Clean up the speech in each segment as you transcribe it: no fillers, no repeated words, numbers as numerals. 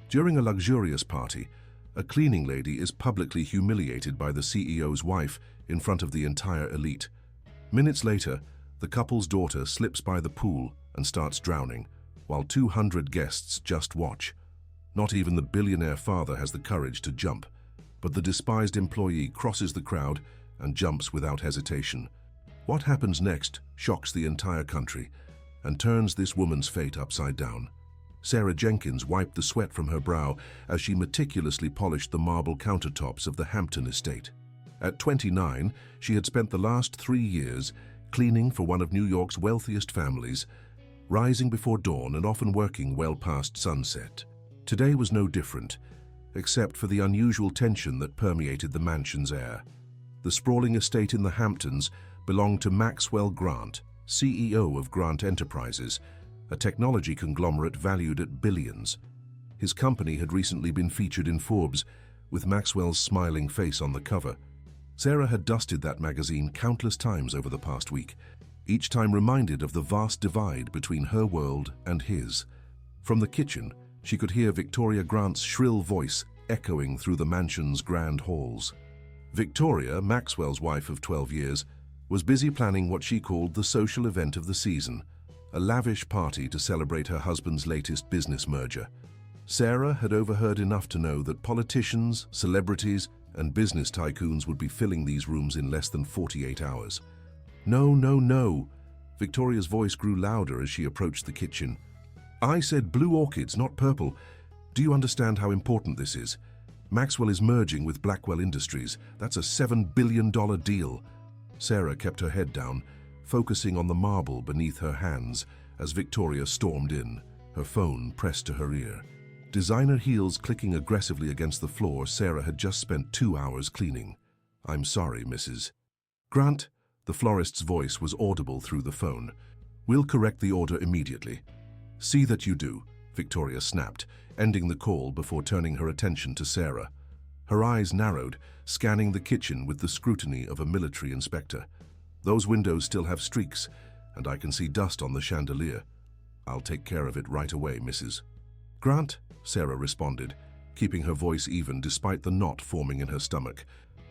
During a luxurious party, a cleaning lady is publicly humiliated by the CEO's wife in front of the entire elite. Minutes later, the couple's daughter slips by the pool and starts drowning, while 200 guests just watch. Not even the billionaire father has the courage to jump, but the despised employee crosses the crowd and jumps without hesitation. What happens next shocks the entire country and turns this woman's fate upside down. Sarah Jenkins wiped the sweat from her brow as she meticulously polished the marble countertops of the Hampton estate. At 29, she had spent the last 3 years cleaning for one of New York's wealthiest families, rising before dawn and often working well past sunset. Today was no different, except for the unusual tension that permeated the mansion's air. The sprawling estate in the Hamptons belonged to Maxwell Grant, CEO of Grant Enterprises, a technology conglomerate valued at billions. His company had recently been featured in Forbes, with Maxwell's smiling face on the cover. Sarah had dusted that magazine countless times over the past week, each time reminded of the vast divide between her world and his. From the kitchen, she could hear Victoria Grant's shrill voice echoing through the mansion's grand halls. Victoria, Maxwell's wife of 12 years, was busy planning what she called the social event of the season, a lavish party to celebrate her husband's latest business merger. Sarah had overheard enough to know that politicians, celebrities, and business tycoons would be filling these rooms in less than 48 hours. No, no, no. Victoria's voice grew louder as she approached the kitchen. I said blue orchids, not purple. Do you understand how important this is? Maxwell is merging with Blackwell Industries. That's a $7 billion deal. Sarah kept her head down, focusing on the marble beneath her hands as Victoria stormed in, her phone pressed to her ear. Designer heels clicking aggressively against the floor, Sarah had just spent 2 hours cleaning. I'm sorry, Mrs. Grant, the florist's voice was audible through the phone. We'll correct the order immediately. See that you do, Victoria snapped, ending the call before turning her attention to Sarah. Her eyes narrowed, scanning the kitchen with the scrutiny of a military inspector. Those windows still have streaks, and I can see dust on the chandelier. I'll take care of it right away, Mrs. Grant, Sarah responded, keeping her voice even despite the knot forming in her stomach.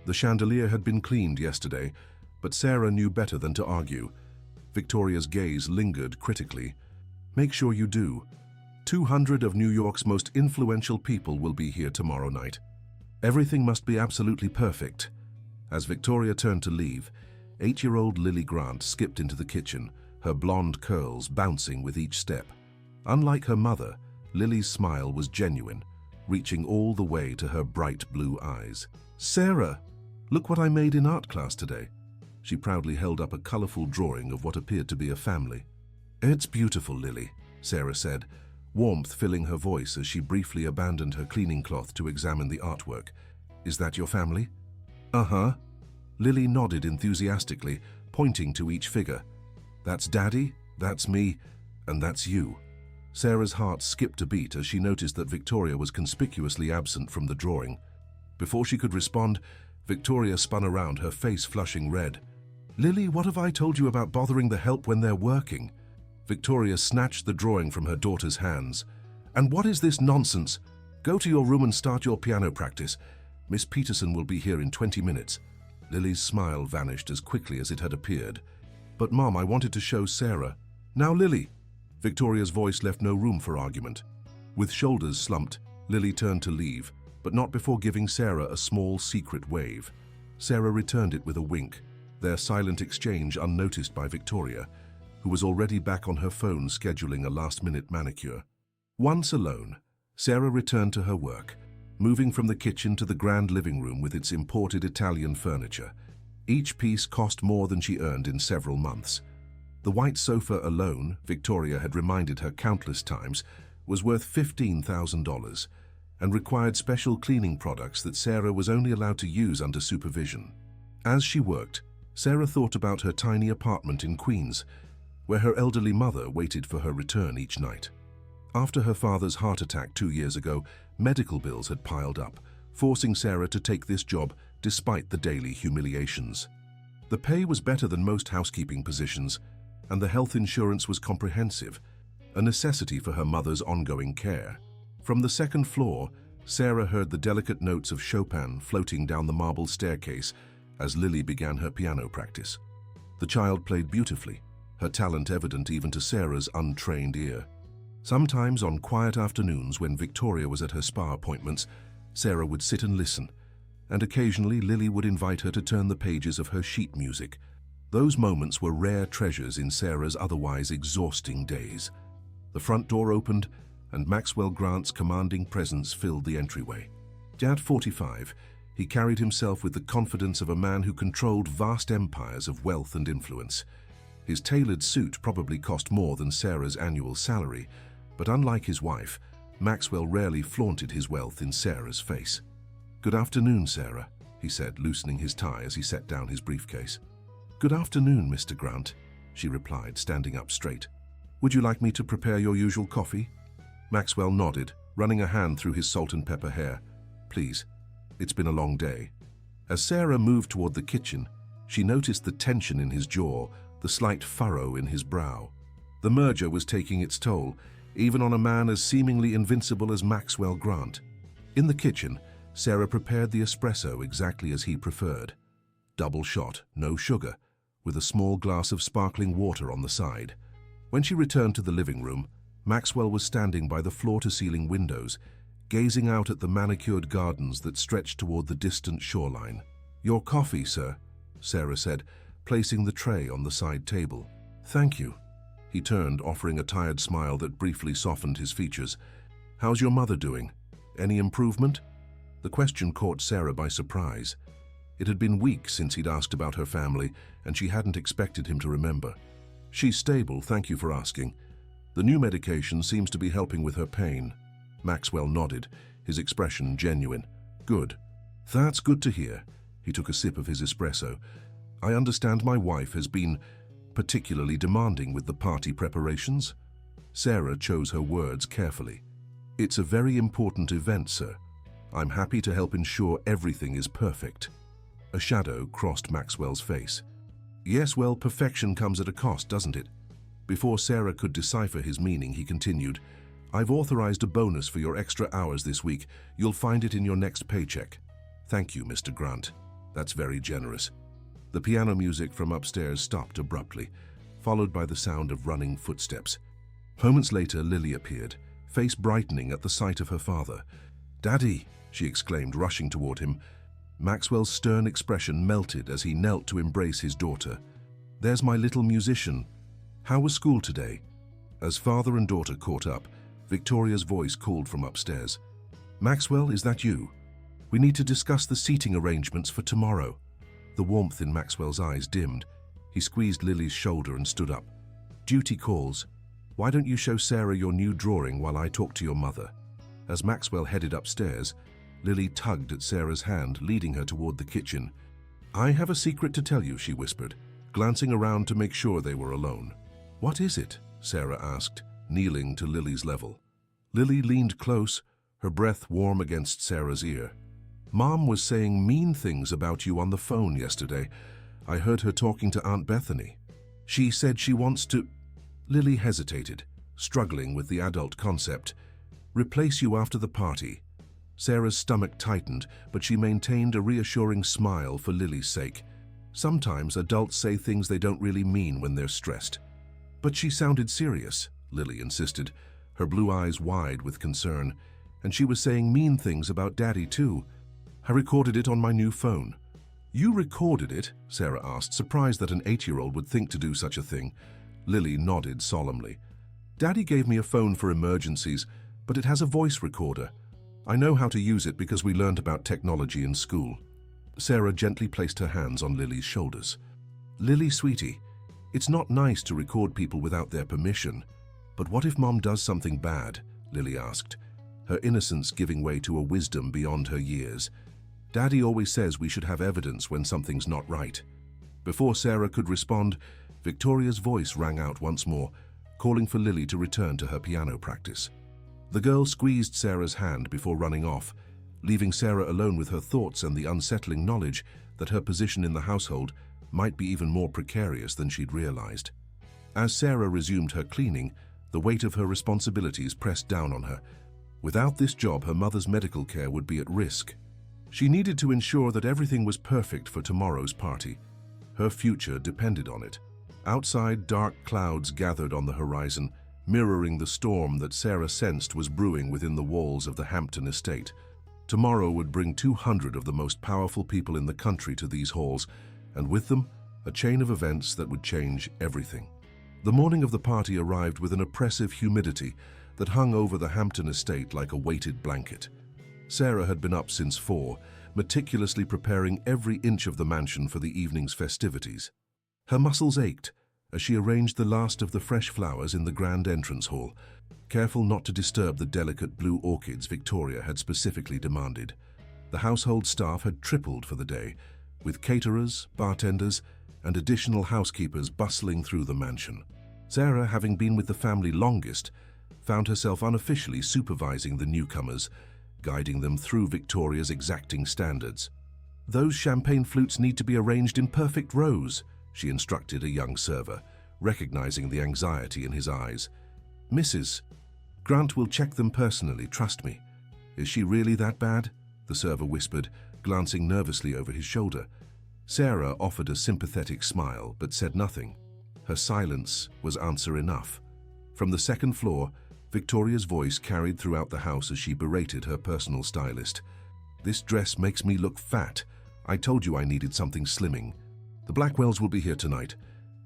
The chandelier had been cleaned yesterday, but Sarah knew better than to argue. Victoria's gaze lingered critically. Make sure you do. 200 of New York's most influential people will be here tomorrow night. Everything must be absolutely perfect. As Victoria turned to leave, 8-year-old Lily Grant skipped into the kitchen, her blonde curls bouncing with each step. Unlike her mother, Lily's smile was genuine, reaching all the way to her bright blue eyes. Sarah, look what I made in art class today. She proudly held up a colorful drawing of what appeared to be a family. It's beautiful, Lily, Sarah said, warmth filling her voice as she briefly abandoned her cleaning cloth to examine the artwork. Is that your family? Uh-huh. Lily nodded enthusiastically, pointing to each figure. That's Daddy, that's me, and that's you. Sarah's heart skipped a beat as she noticed that Victoria was conspicuously absent from the drawing. Before she could respond, Victoria spun around, her face flushing red. Lily, what have I told you about bothering the help when they're working? Victoria snatched the drawing from her daughter's hands. And what is this nonsense? Go to your room and start your piano practice. Miss Peterson will be here in 20 minutes. Lily's smile vanished as quickly as it had appeared. But Mom, I wanted to show Sarah. Now Lily. Victoria's voice left no room for argument. With shoulders slumped, Lily turned to leave, but not before giving Sarah a small secret wave. Sarah returned it with a wink, their silent exchange unnoticed by Victoria, who was already back on her phone scheduling a last-minute manicure. Once alone, Sarah returned to her work, moving from the kitchen to the grand living room with its imported Italian furniture. Each piece cost more than she earned in several months. The white sofa alone, Victoria had reminded her countless times, was worth $15,000 and required special cleaning products that Sarah was only allowed to use under supervision. As she worked, Sarah thought about her tiny apartment in Queens, where her elderly mother waited for her return each night. After her father's heart attack 2 years ago, medical bills had piled up, forcing Sarah to take this job despite the daily humiliations. The pay was better than most housekeeping positions, and the health insurance was comprehensive, a necessity for her mother's ongoing care. From the second floor, Sarah heard the delicate notes of Chopin floating down the marble staircase as Lily began her piano practice. The child played beautifully, her talent evident even to Sarah's untrained ear. Sometimes on quiet afternoons when Victoria was at her spa appointments, Sarah would sit and listen, and occasionally Lily would invite her to turn the pages of her sheet music. Those moments were rare treasures in Sarah's otherwise exhausting days. The front door opened, and Maxwell Grant's commanding presence filled the entryway. At 45, he carried himself with the confidence of a man who controlled vast empires of wealth and influence. His tailored suit probably cost more than Sarah's annual salary, but unlike his wife, Maxwell rarely flaunted his wealth in Sarah's face. "Good afternoon, Sarah," he said, loosening his tie as he set down his briefcase. "Good afternoon, Mr. Grant," she replied, standing up straight. "Would you like me to prepare your usual coffee?" Maxwell nodded, running a hand through his salt and pepper hair. "Please. It's been a long day." As Sarah moved toward the kitchen, she noticed the tension in his jaw, the slight furrow in his brow. The merger was taking its toll, even on a man as seemingly invincible as Maxwell Grant. In the kitchen, Sarah prepared the espresso exactly as he preferred. Double shot, no sugar, with a small glass of sparkling water on the side. When she returned to the living room, Maxwell was standing by the floor-to-ceiling windows, gazing out at the manicured gardens that stretched toward the distant shoreline. "Your coffee, sir," Sarah said, placing the tray on the side table. "Thank you." He turned, offering a tired smile that briefly softened his features. "How's your mother doing? Any improvement?" The question caught Sarah by surprise. It had been weeks since he'd asked about her family, and she hadn't expected him to remember. "She's stable, thank you for asking. The new medication seems to be helping with her pain." Maxwell nodded, his expression genuine. "Good. That's good to hear." He took a sip of his espresso. "I understand my wife has been particularly demanding with the party preparations." Sarah chose her words carefully. "It's a very important event, sir. I'm happy to help ensure everything is perfect." A shadow crossed Maxwell's face. "Yes, well, perfection comes at a cost, doesn't it?" Before Sarah could decipher his meaning, he continued, "I've authorized a bonus for your extra hours this week. You'll find it in your next paycheck." "Thank you, Mr. Grant. That's very generous." The piano music from upstairs stopped abruptly, followed by the sound of running footsteps. Moments later, Lily appeared, face brightening at the sight of her father. "Daddy!" she exclaimed, rushing toward him. Maxwell's stern expression melted as he knelt to embrace his daughter. "There's my little musician. How was school today?" As father and daughter caught up, Victoria's voice called from upstairs. "Maxwell, is that you? We need to discuss the seating arrangements for tomorrow." The warmth in Maxwell's eyes dimmed. He squeezed Lily's shoulder and stood up. "Duty calls. Why don't you show Sarah your new drawing while I talk to your mother?" As Maxwell headed upstairs, Lily tugged at Sarah's hand, leading her toward the kitchen. "I have a secret to tell you," she whispered, glancing around to make sure they were alone. "What is it?" Sarah asked, kneeling to Lily's level. Lily leaned close, her breath warm against Sarah's ear. "Mom was saying mean things about you on the phone yesterday. I heard her talking to Aunt Bethany. She said she wants to—" Lily hesitated, struggling with the adult concept. "Replace you after the party." Sarah's stomach tightened, but she maintained a reassuring smile for Lily's sake. Sometimes adults say things they don't really mean when they're stressed. "But she sounded serious," Lily insisted, her blue eyes wide with concern. "And she was saying mean things about Daddy, too. I recorded it on my new phone." "You recorded it?" Sarah asked, surprised that an 8-year-old would think to do such a thing. Lily nodded solemnly. "Daddy gave me a phone for emergencies, but it has a voice recorder. I know how to use it because we learned about technology in school." Sarah gently placed her hands on Lily's shoulders. "Lily, sweetie, it's not nice to record people without their permission. But what if Mom does something bad?" Lily asked, her innocence giving way to a wisdom beyond her years. "Daddy always says we should have evidence when something's not right." Before Sarah could respond, Victoria's voice rang out once more, calling for Lily to return to her piano practice. The girl squeezed Sarah's hand before running off, leaving Sarah alone with her thoughts and the unsettling knowledge that her position in the household might be even more precarious than she'd realized. As Sarah resumed her cleaning, the weight of her responsibilities pressed down on her. Without this job, her mother's medical care would be at risk. She needed to ensure that everything was perfect for tomorrow's party. Her future depended on it. Outside, dark clouds gathered on the horizon, mirroring the storm that Sarah sensed was brewing within the walls of the Hampton estate. Tomorrow would bring 200 of the most powerful people in the country to these halls, and with them, a chain of events that would change everything. The morning of the party arrived with an oppressive humidity that hung over the Hampton estate like a weighted blanket. Sarah had been up since 4, meticulously preparing every inch of the mansion for the evening's festivities. Her muscles ached as she arranged the last of the fresh flowers in the grand entrance hall, careful not to disturb the delicate blue orchids Victoria had specifically demanded. The household staff had tripled for the day, with caterers, bartenders, and additional housekeepers bustling through the mansion. Sarah, having been with the family longest, found herself unofficially supervising the newcomers, guiding them through Victoria's exacting standards. "Those champagne flutes need to be arranged in perfect rows," she instructed a young server, recognizing the anxiety in his eyes. "Mrs. Grant will check them personally, trust me." "Is she really that bad?" the server whispered, glancing nervously over his shoulder. Sarah offered a sympathetic smile, but said nothing. Her silence was answer enough. From the second floor, Victoria's voice carried throughout the house as she berated her personal stylist. "This dress makes me look fat. I told you I needed something slimming. The Blackwells will be here tonight,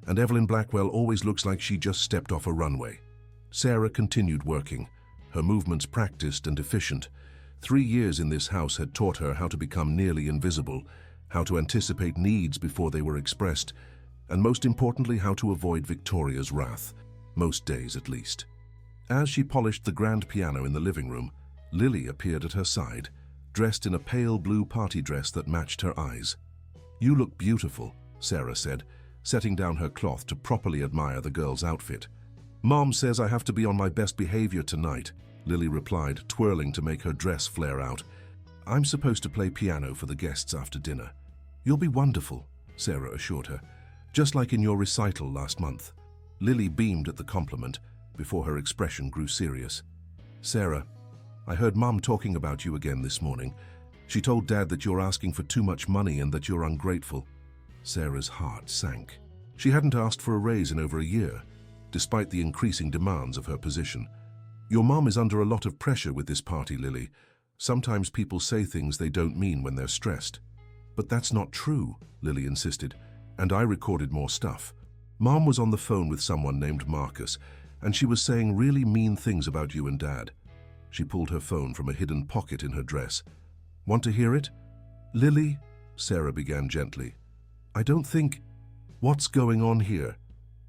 and Evelyn Blackwell always looks like she just stepped off a runway." Sarah continued working, her movements practiced and efficient. 3 years in this house had taught her how to become nearly invisible, how to anticipate needs before they were expressed, and most importantly, how to avoid Victoria's wrath, most days at least. As she polished the grand piano in the living room, Lily appeared at her side, dressed in a pale blue party dress that matched her eyes. "You look beautiful," Sarah said, setting down her cloth to properly admire the girl's outfit. "Mom says I have to be on my best behavior tonight," Lily replied, twirling to make her dress flare out. "I'm supposed to play piano for the guests after dinner." "You'll be wonderful," Sarah assured her, "just like in your recital last month." Lily beamed at the compliment before her expression grew serious. "Sarah, I heard Mom talking about you again this morning. She told Dad that you're asking for too much money and that you're ungrateful." Sarah's heart sank. She hadn't asked for a raise in over a year, despite the increasing demands of her position. "Your mom is under a lot of pressure with this party, Lily. Sometimes people say things they don't mean when they're stressed." "But that's not true," Lily insisted, "and I recorded more stuff. Mom was on the phone with someone named Marcus, and she was saying really mean things about you and Dad." She pulled her phone from a hidden pocket in her dress. "Want to hear it?" "Lily," Sarah began gently, "I don't think—" "What's going on here?"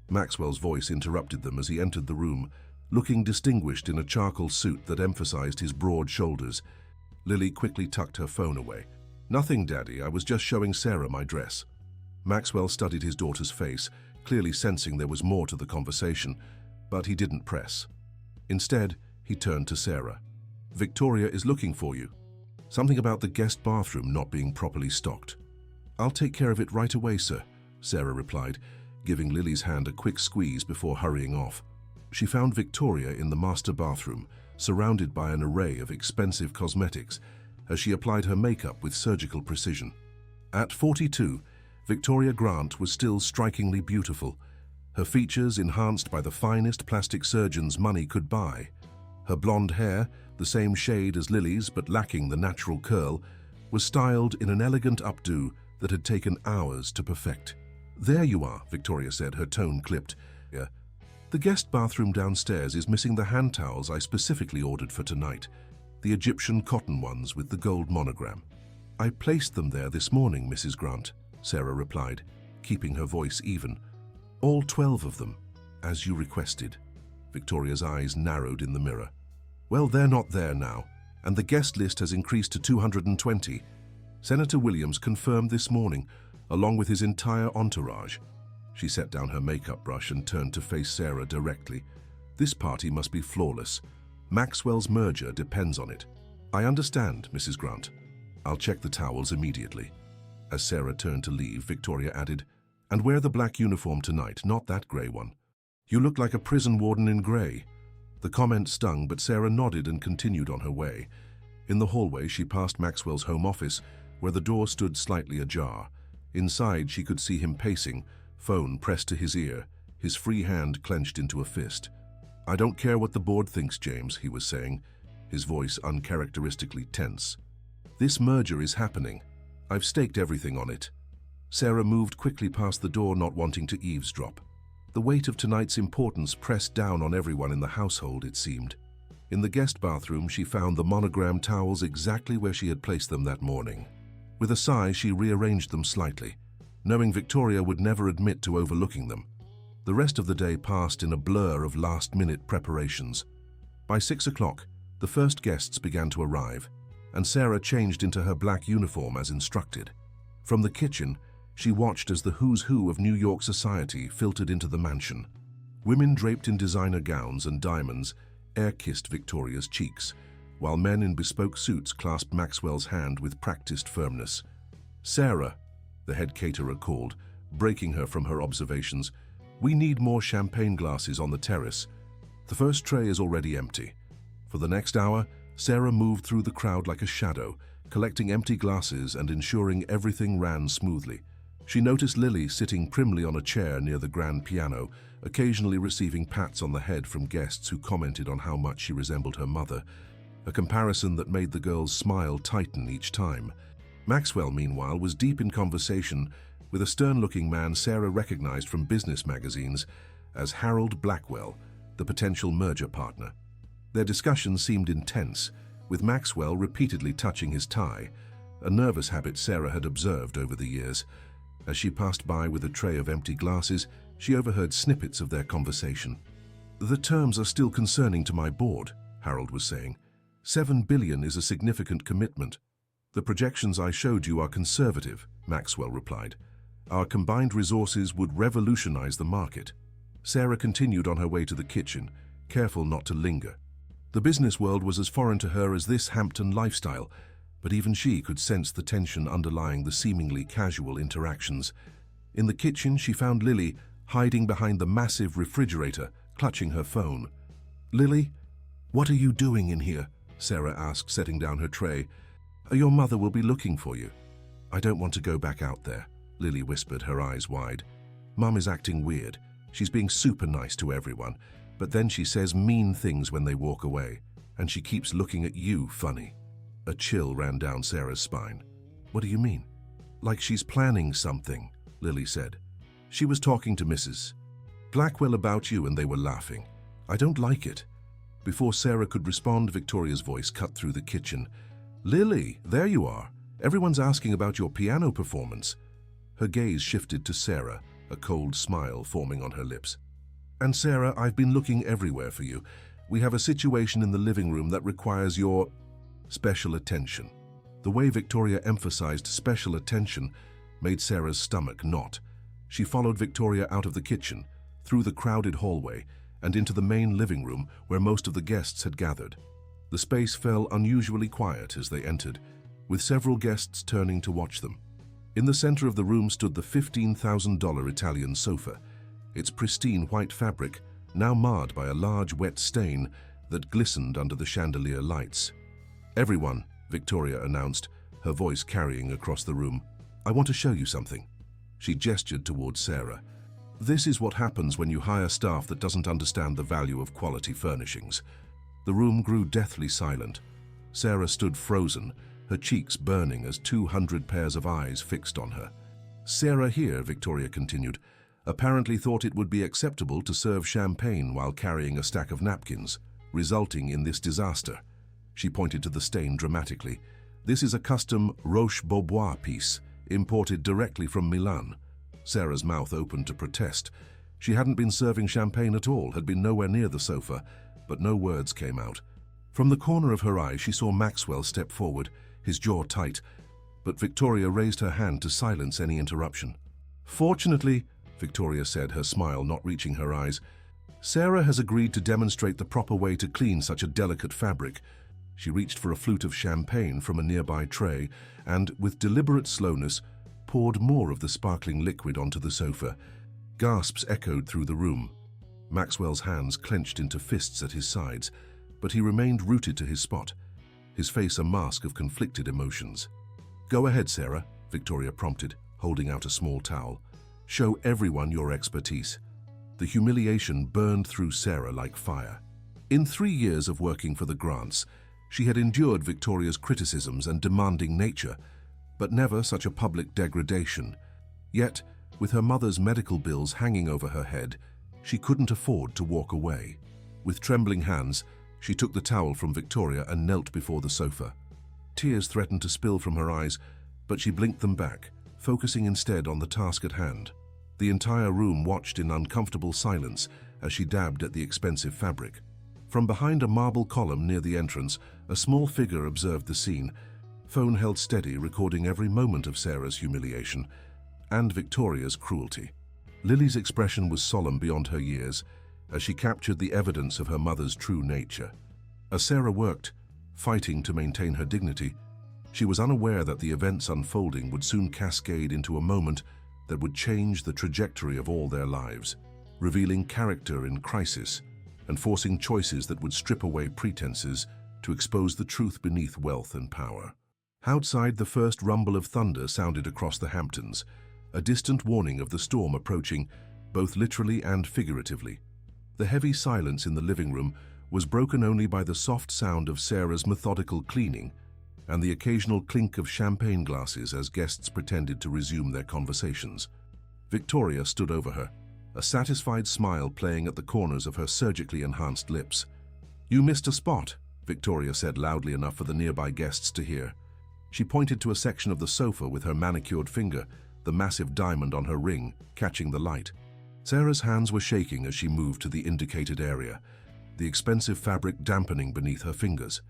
Maxwell's voice interrupted them as he entered the room, looking distinguished in a charcoal suit that emphasized his broad shoulders. Lily quickly tucked her phone away. "Nothing, Daddy. I was just showing Sarah my dress." Maxwell studied his daughter's face, clearly sensing there was more to the conversation, but he didn't press. Instead, he turned to Sarah. "Victoria is looking for you. Something about the guest bathroom not being properly stocked." "I'll take care of it right away, sir," Sarah replied, giving Lily's hand a quick squeeze before hurrying off. She found Victoria in the master bathroom, surrounded by an array of expensive cosmetics, as she applied her makeup with surgical precision. At 42, Victoria Grant was still strikingly beautiful, her features enhanced by the finest plastic surgeons money could buy. Her blonde hair, the same shade as Lily's but lacking the natural curl, was styled in an elegant updo that had taken hours to perfect. "There you are," Victoria said, her tone clipped. "Yeah. The guest bathroom downstairs is missing the hand towels I specifically ordered for tonight, the Egyptian cotton ones with the gold monogram." "I placed them there this morning, Mrs. Grant," Sarah replied, keeping her voice even. "All 12 of them, as you requested." Victoria's eyes narrowed in the mirror. "Well, they're not there now, and the guest list has increased to 220. Senator Williams confirmed this morning, along with his entire entourage." She set down her makeup brush and turned to face Sarah directly. "This party must be flawless. Maxwell's merger depends on it." "I understand, Mrs. Grant. I'll check the towels immediately." As Sarah turned to leave, Victoria added, "And wear the black uniform tonight, not that grey one. You look like a prison warden in grey." The comment stung, but Sarah nodded and continued on her way. In the hallway, she passed Maxwell's home office, where the door stood slightly ajar. Inside, she could see him pacing, phone pressed to his ear, his free hand clenched into a fist. "I don't care what the board thinks, James," he was saying, his voice uncharacteristically tense. "This merger is happening. I've staked everything on it." Sarah moved quickly past the door, not wanting to eavesdrop. The weight of tonight's importance pressed down on everyone in the household, it seemed. In the guest bathroom, she found the monogram towels exactly where she had placed them that morning. With a sigh, she rearranged them slightly, knowing Victoria would never admit to overlooking them. The rest of the day passed in a blur of last-minute preparations. By 6 o'clock, the first guests began to arrive, and Sarah changed into her black uniform as instructed. From the kitchen, she watched as the who's who of New York society filtered into the mansion. Women draped in designer gowns and diamonds air-kissed Victoria's cheeks, while men in bespoke suits clasped Maxwell's hand with practiced firmness. "Sarah," the head caterer called, breaking her from her observations, "we need more champagne glasses on the terrace. The first tray is already empty." For the next hour, Sarah moved through the crowd like a shadow, collecting empty glasses and ensuring everything ran smoothly. She noticed Lily sitting primly on a chair near the grand piano, occasionally receiving pats on the head from guests who commented on how much she resembled her mother, a comparison that made the girl's smile tighten each time. Maxwell, meanwhile, was deep in conversation with a stern-looking man Sarah recognized from business magazines as Harold Blackwell, the potential merger partner. Their discussion seemed intense, with Maxwell repeatedly touching his tie, a nervous habit Sarah had observed over the years. As she passed by with a tray of empty glasses, she overheard snippets of their conversation. "The terms are still concerning to my board," Harold was saying. $7 billion is a significant commitment." "The projections I showed you are conservative," Maxwell replied. "Our combined resources would revolutionize the market." Sarah continued on her way to the kitchen, careful not to linger. The business world was as foreign to her as this Hampton lifestyle, but even she could sense the tension underlying the seemingly casual interactions. In the kitchen, she found Lily hiding behind the massive refrigerator, clutching her phone. "Lily, what are you doing in here?" Sarah asked, setting down her tray. "Your mother will be looking for you." "I don't want to go back out there," Lily whispered, her eyes wide. "Mum is acting weird. She's being super nice to everyone, but then she says mean things when they walk away, and she keeps looking at you funny." A chill ran down Sarah's spine. "What do you mean?" "Like she's planning something," Lily said. "She was talking to Mrs. Blackwell about you and they were laughing. I don't like it." Before Sarah could respond, Victoria's voice cut through the kitchen. "Lily, there you are. Everyone's asking about your piano performance." Her gaze shifted to Sarah, a cold smile forming on her lips. "And Sarah, I've been looking everywhere for you. We have a situation in the living room that requires your special attention." The way Victoria emphasized special attention made Sarah's stomach knot. She followed Victoria out of the kitchen, through the crowded hallway, and into the main living room where most of the guests had gathered. The space fell unusually quiet as they entered, with several guests turning to watch them. In the center of the room stood the $15,000 Italian sofa, its pristine white fabric now marred by a large wet stain that glistened under the chandelier lights. "Everyone," Victoria announced, her voice carrying across the room, "I want to show you something." She gestured towards Sarah. "This is what happens when you hire staff that doesn't understand the value of quality furnishings." The room grew deathly silent. Sarah stood frozen, her cheeks burning as 200 pairs of eyes fixed on her. "Sarah here," Victoria continued, "apparently thought it would be acceptable to serve champagne while carrying a stack of napkins, resulting in this disaster." She pointed to the stain dramatically. "This is a custom Roche-Beaubois piece, imported directly from Milan." Sarah's mouth opened to protest. She hadn't been serving champagne at all, had been nowhere near the sofa, but no words came out. From the corner of her eye, she saw Maxwell step forward, his jaw tight, but Victoria raised her hand to silence any interruption. "Fortunately," Victoria said, her smile not reaching her eyes, "Sarah has agreed to demonstrate the proper way to clean such a delicate fabric." She reached for a flute of champagne from a nearby tray and, with deliberate slowness, poured more of the sparkling liquid onto the sofa. Gasps echoed through the room. Maxwell's hands clenched into fists at his sides, but he remained rooted to his spot, his face a mask of conflicted emotions. "Go ahead, Sarah," Victoria prompted, holding out a small towel. "Show everyone your expertise." The humiliation burned through Sarah like fire. In 3 years of working for the Grants, she had endured Victoria's criticisms and demanding nature, but never such a public degradation. Yet, with her mother's medical bills hanging over her head, she couldn't afford to walk away. With trembling hands, she took the towel from Victoria and knelt before the sofa. Tears threatened to spill from her eyes, but she blinked them back, focusing instead on the task at hand. The entire room watched in uncomfortable silence as she dabbed at the expensive fabric. From behind a marble column near the entrance, a small figure observed the scene, phone held steady, recording every moment of Sarah's humiliation and Victoria's cruelty. Lily's expression was solemn beyond her years as she captured the evidence of her mother's true nature. As Sarah worked, fighting to maintain her dignity, she was unaware that the events unfolding would soon cascade into a moment that would change the trajectory of all their lives, revealing character in crisis and forcing choices that would strip away pretenses to expose the truth beneath wealth and power. Outside, the first rumble of thunder sounded across the Hamptons, a distant warning of the storm approaching, both literally and figuratively. The heavy silence in the living room was broken only by the soft sound of Sarah's methodical cleaning and the occasional clink of champagne glasses as guests pretended to resume their conversations. Victoria stood over her, a satisfied smile playing at the corners of her surgically enhanced lips. "You missed a spot," Victoria said loudly enough for the nearby guests to hear. She pointed to a section of the sofa with her manicured finger, the massive diamond on her ring catching the light. Sarah's hands were shaking as she moved to the indicated area, the expensive fabric dampening beneath her fingers.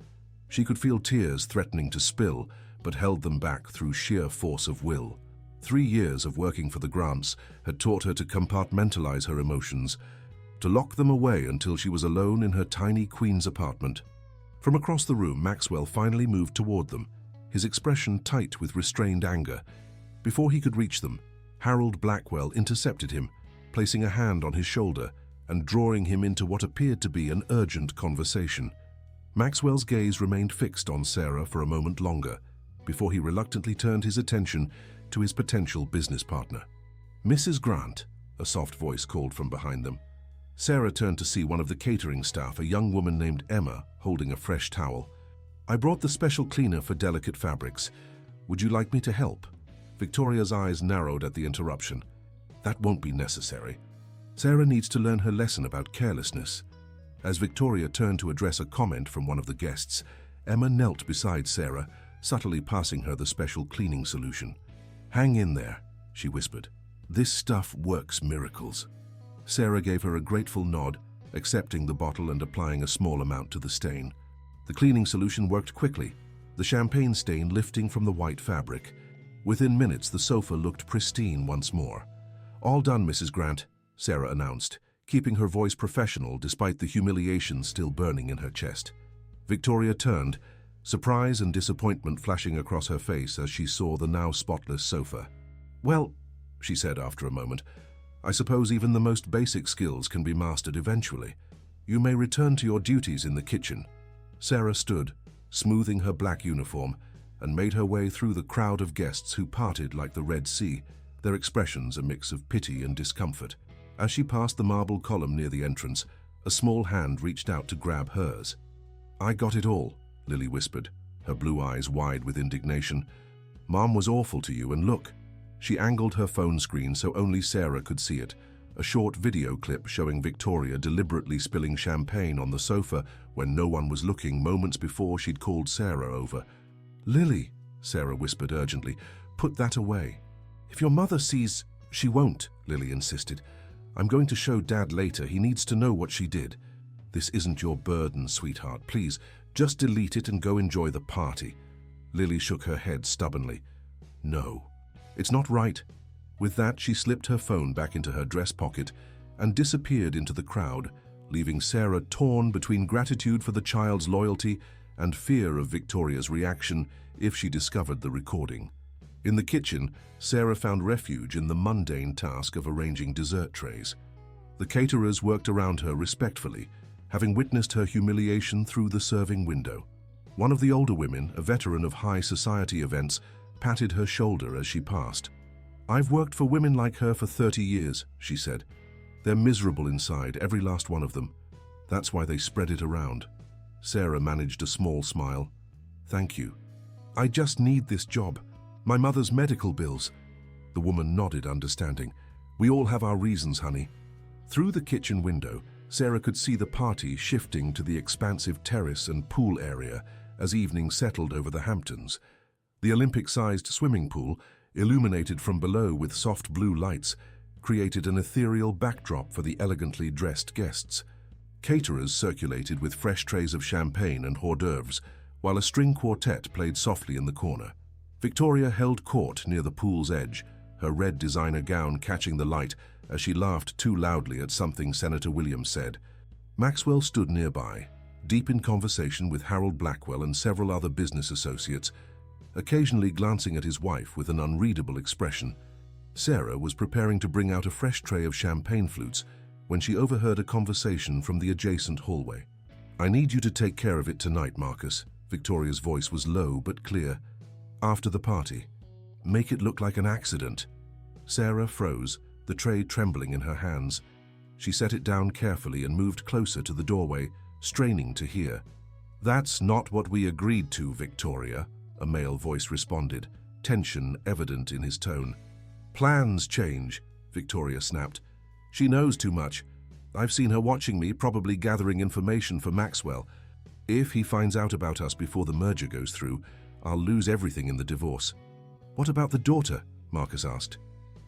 She could feel tears threatening to spill, but held them back through sheer force of will. 3 years of working for the Grants had taught her to compartmentalize her emotions, to lock them away until she was alone in her tiny Queen's apartment. From across the room, Maxwell finally moved toward them, his expression tight with restrained anger. Before he could reach them, Harold Blackwell intercepted him, placing a hand on his shoulder and drawing him into what appeared to be an urgent conversation. Maxwell's gaze remained fixed on Sarah for a moment longer, before he reluctantly turned his attention to his potential business partner. "Mrs. Grant," a soft voice called from behind them. Sarah turned to see one of the catering staff, a young woman named Emma, holding a fresh towel. "I brought the special cleaner for delicate fabrics. Would you like me to help?" Victoria's eyes narrowed at the interruption. "That won't be necessary. Sarah needs to learn her lesson about carelessness." As Victoria turned to address a comment from one of the guests, Emma knelt beside Sarah, subtly passing her the special cleaning solution. "Hang in there," she whispered. "This stuff works miracles." Sarah gave her a grateful nod, accepting the bottle and applying a small amount to the stain. The cleaning solution worked quickly, the champagne stain lifting from the white fabric. Within minutes, the sofa looked pristine once more. "All done, Mrs. Grant," Sarah announced, keeping her voice professional despite the humiliation still burning in her chest. Victoria turned, surprise and disappointment flashing across her face as she saw the now spotless sofa. "Well," she said after a moment, "I suppose even the most basic skills can be mastered eventually. You may return to your duties in the kitchen." Sarah stood, smoothing her black uniform, and made her way through the crowd of guests who parted like the Red Sea, their expressions a mix of pity and discomfort. As she passed the marble column near the entrance, a small hand reached out to grab hers. "I got it all," Lily whispered, her blue eyes wide with indignation. "Mom was awful to you, and look." She angled her phone screen so only Sarah could see it, a short video clip showing Victoria deliberately spilling champagne on the sofa when no one was looking moments before she'd called Sarah over. "Lily," Sarah whispered urgently, "put that away." "If your mother sees—" "She won't," Lily insisted. "I'm going to show Dad later. He needs to know what she did." "This isn't your burden, sweetheart. Please, just delete it and go enjoy the party." Lily shook her head stubbornly. "No, it's not right." With that, she slipped her phone back into her dress pocket and disappeared into the crowd, leaving Sarah torn between gratitude for the child's loyalty and fear of Victoria's reaction if she discovered the recording. In the kitchen, Sarah found refuge in the mundane task of arranging dessert trays. The caterers worked around her respectfully, having witnessed her humiliation through the serving window. One of the older women, a veteran of high society events, patted her shoulder as she passed. "I've worked for women like her for 30 years, she said. "They're miserable inside, every last one of them. That's why they spread it around." Sarah managed a small smile. "Thank you. I just need this job. My mother's medical bills." The woman nodded, understanding. "We all have our reasons, honey." Through the kitchen window, Sarah could see the party shifting to the expansive terrace and pool area as evening settled over the Hamptons. The Olympic-sized swimming pool, illuminated from below with soft blue lights, created an ethereal backdrop for the elegantly dressed guests. Caterers circulated with fresh trays of champagne and hors d'oeuvres, while a string quartet played softly in the corner. Victoria held court near the pool's edge, her red designer gown catching the light as she laughed too loudly at something Senator Williams said. Maxwell stood nearby, deep in conversation with Harold Blackwell and several other business associates, occasionally glancing at his wife with an unreadable expression. Sarah was preparing to bring out a fresh tray of champagne flutes when she overheard a conversation from the adjacent hallway. "I need you to take care of it tonight, Marcus." Victoria's voice was low but clear. "After the party. Make it look like an accident." Sarah froze, the tray trembling in her hands. She set it down carefully and moved closer to the doorway, straining to hear. "That's not what we agreed to, Victoria," a male voice responded, tension evident in his tone. "Plans change," Victoria snapped. "She knows too much. I've seen her watching me, probably gathering information for Maxwell. If he finds out about us before the merger goes through, I'll lose everything in the divorce." "What about the daughter?" Marcus asked.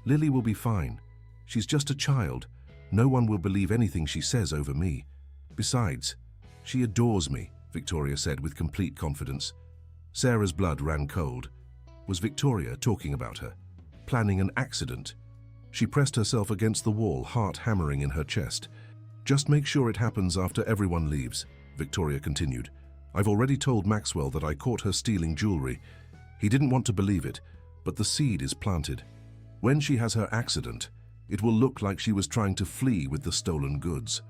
"Lily will be fine. She's just a child. No one will believe anything she says over me. Besides, she adores me," Victoria said with complete confidence. Sarah's blood ran cold. Was Victoria talking about her? Planning an accident? She pressed herself against the wall, heart hammering in her chest. "Just make sure it happens after everyone leaves," Victoria continued. "I've already told Maxwell that I caught her stealing jewelry. He didn't want to believe it, but the seed is planted. When she has her accident, it will look like she was trying to flee with the stolen goods."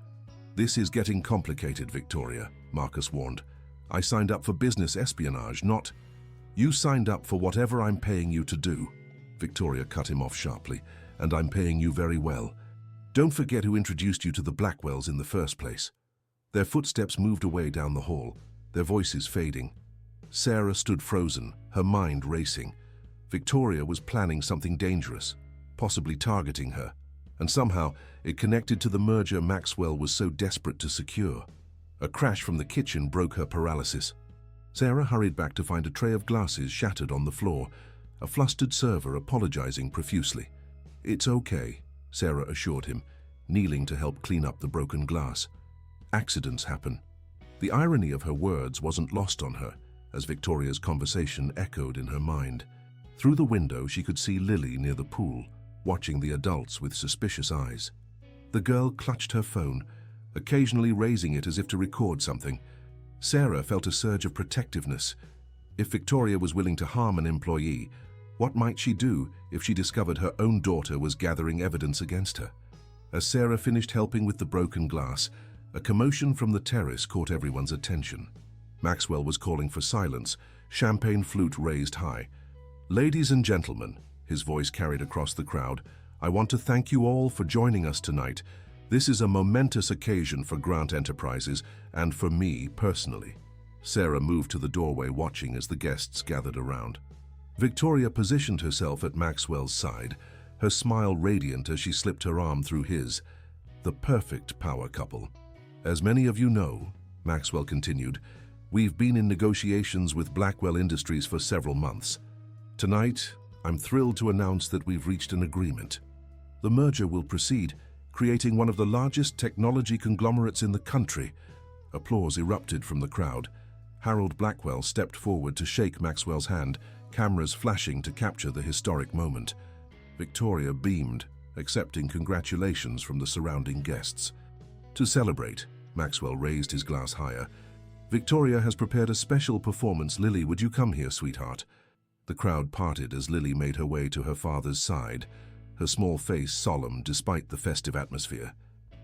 "This is getting complicated, Victoria," Marcus warned. "I signed up for business espionage, not—" "You signed up for whatever I'm paying you to do," Victoria cut him off sharply, "and I'm paying you very well. Don't forget who introduced you to the Blackwells in the first place." Their footsteps moved away down the hall, their voices fading. Sarah stood frozen, her mind racing. Victoria was planning something dangerous, possibly targeting her, and somehow it connected to the merger Maxwell was so desperate to secure. A crash from the kitchen broke her paralysis. Sarah hurried back to find a tray of glasses shattered on the floor, a flustered server apologizing profusely. "It's okay," Sarah assured him, kneeling to help clean up the broken glass. "Accidents happen." The irony of her words wasn't lost on her, as Victoria's conversation echoed in her mind. Through the window, she could see Lily near the pool, watching the adults with suspicious eyes. The girl clutched her phone, occasionally raising it as if to record something. Sarah felt a surge of protectiveness. If Victoria was willing to harm an employee, what might she do if she discovered her own daughter was gathering evidence against her? As Sarah finished helping with the broken glass, a commotion from the terrace caught everyone's attention. Maxwell was calling for silence, champagne flute raised high. "Ladies and gentlemen," his voice carried across the crowd, "I want to thank you all for joining us tonight. This is a momentous occasion for Grant Enterprises and for me personally." Sarah moved to the doorway, watching as the guests gathered around. Victoria positioned herself at Maxwell's side, her smile radiant as she slipped her arm through his. The perfect power couple. "As many of you know," Maxwell continued, "we've been in negotiations with Blackwell Industries for several months. Tonight, I'm thrilled to announce that we've reached an agreement. The merger will proceed, creating one of the largest technology conglomerates in the country." Applause erupted from the crowd. Harold Blackwell stepped forward to shake Maxwell's hand, cameras flashing to capture the historic moment. Victoria beamed, accepting congratulations from the surrounding guests. To celebrate, Maxwell raised his glass higher. "Victoria has prepared a special performance. Lily, would you come here, sweetheart?" The crowd parted as Lily made her way to her father's side, her small face solemn despite the festive atmosphere.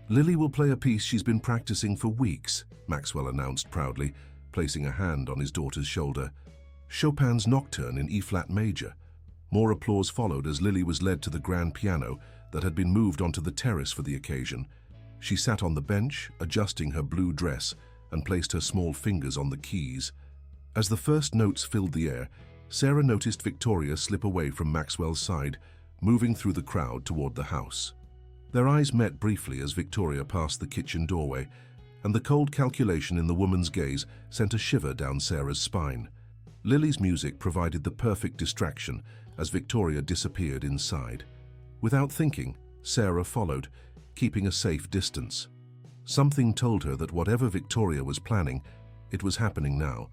Lily will play a piece she's been practicing for weeks, Maxwell announced proudly, placing a hand on his daughter's shoulder. Chopin's Nocturne in E-flat major. More applause followed as Lily was led to the grand piano that had been moved onto the terrace for the occasion. She sat on the bench, adjusting her blue dress, and placed her small fingers on the keys. As the first notes filled the air, Sarah noticed Victoria slip away from Maxwell's side, moving through the crowd toward the house. Their eyes met briefly as Victoria passed the kitchen doorway, and the cold calculation in the woman's gaze sent a shiver down Sarah's spine. Lily's music provided the perfect distraction as Victoria disappeared inside. Without thinking, Sarah followed, keeping a safe distance. Something told her that whatever Victoria was planning, it was happening now,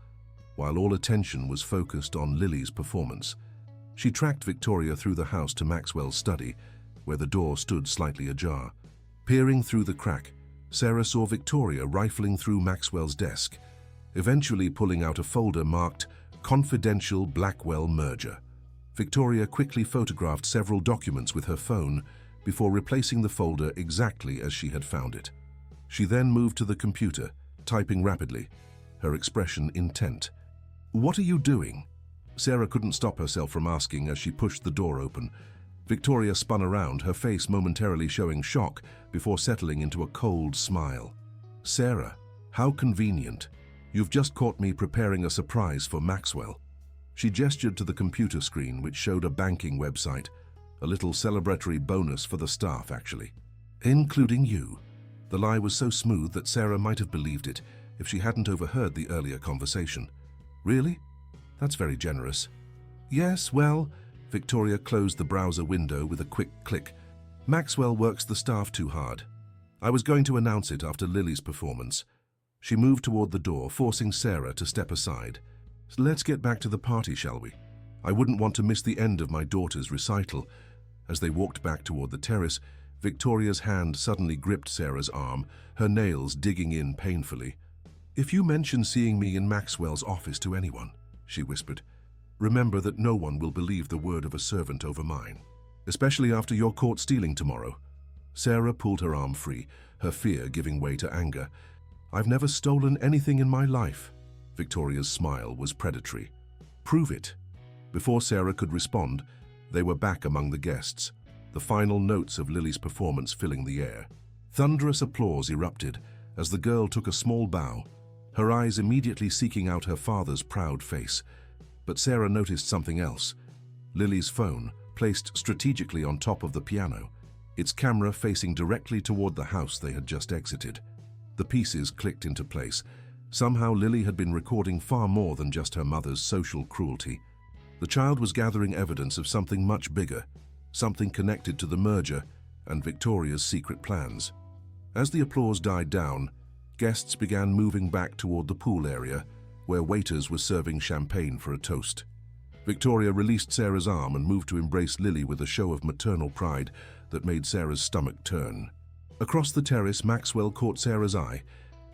while all attention was focused on Lily's performance. She tracked Victoria through the house to Maxwell's study, where the door stood slightly ajar. Peering through the crack, Sarah saw Victoria rifling through Maxwell's desk, eventually pulling out a folder marked Confidential Blackwell Merger. Victoria quickly photographed several documents with her phone before replacing the folder exactly as she had found it. She then moved to the computer, typing rapidly, her expression intent. "What are you doing?" Sarah couldn't stop herself from asking as she pushed the door open. Victoria spun around, her face momentarily showing shock before settling into a cold smile. "Sarah, how convenient. You've just caught me preparing a surprise for Maxwell." She gestured to the computer screen, which showed a banking website, a little celebratory bonus for the staff, actually. "Including you." The lie was so smooth that Sarah might have believed it if she hadn't overheard the earlier conversation. "Really? That's very generous." "Yes, well," Victoria closed the browser window with a quick click. "Maxwell works the staff too hard. I was going to announce it after Lily's performance." She moved toward the door, forcing Sarah to step aside. "Let's get back to the party, shall we? I wouldn't want to miss the end of my daughter's recital." As they walked back toward the terrace, Victoria's hand suddenly gripped Sarah's arm, her nails digging in painfully. "If you mention seeing me in Maxwell's office to anyone," she whispered, "remember that no one will believe the word of a servant over mine, especially after you're caught stealing tomorrow." Sarah pulled her arm free, her fear giving way to anger. "I've never stolen anything in my life." Victoria's smile was predatory. "Prove it." Before Sarah could respond, they were back among the guests, the final notes of Lily's performance filling the air. Thunderous applause erupted as the girl took a small bow, her eyes immediately seeking out her father's proud face. But Sarah noticed something else. Lily's phone, placed strategically on top of the piano, its camera facing directly toward the house they had just exited. The pieces clicked into place. Somehow Lily had been recording far more than just her mother's social cruelty. The child was gathering evidence of something much bigger, something connected to the merger and Victoria's secret plans. As the applause died down, guests began moving back toward the pool area, where waiters were serving champagne for a toast. Victoria released Sarah's arm and moved to embrace Lily with a show of maternal pride that made Sarah's stomach turn. Across the terrace, Maxwell caught Sarah's eye,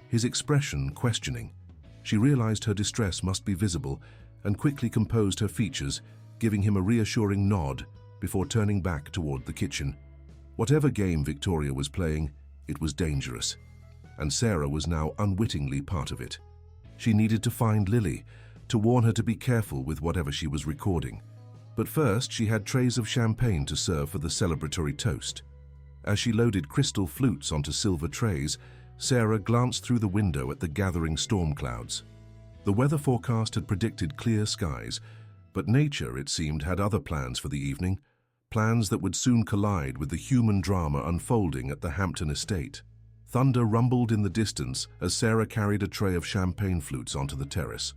his expression questioning. She realized her distress must be visible and quickly composed her features, giving him a reassuring nod before turning back toward the kitchen. Whatever game Victoria was playing, it was dangerous, and Sarah was now unwittingly part of it. She needed to find Lily, to warn her to be careful with whatever she was recording. But first, she had trays of champagne to serve for the celebratory toast. As she loaded crystal flutes onto silver trays, Sarah glanced through the window at the gathering storm clouds. The weather forecast had predicted clear skies, but nature, it seemed, had other plans for the evening, plans that would soon collide with the human drama unfolding at the Hampton estate. Thunder rumbled in the distance as Sarah carried a tray of champagne flutes onto the terrace.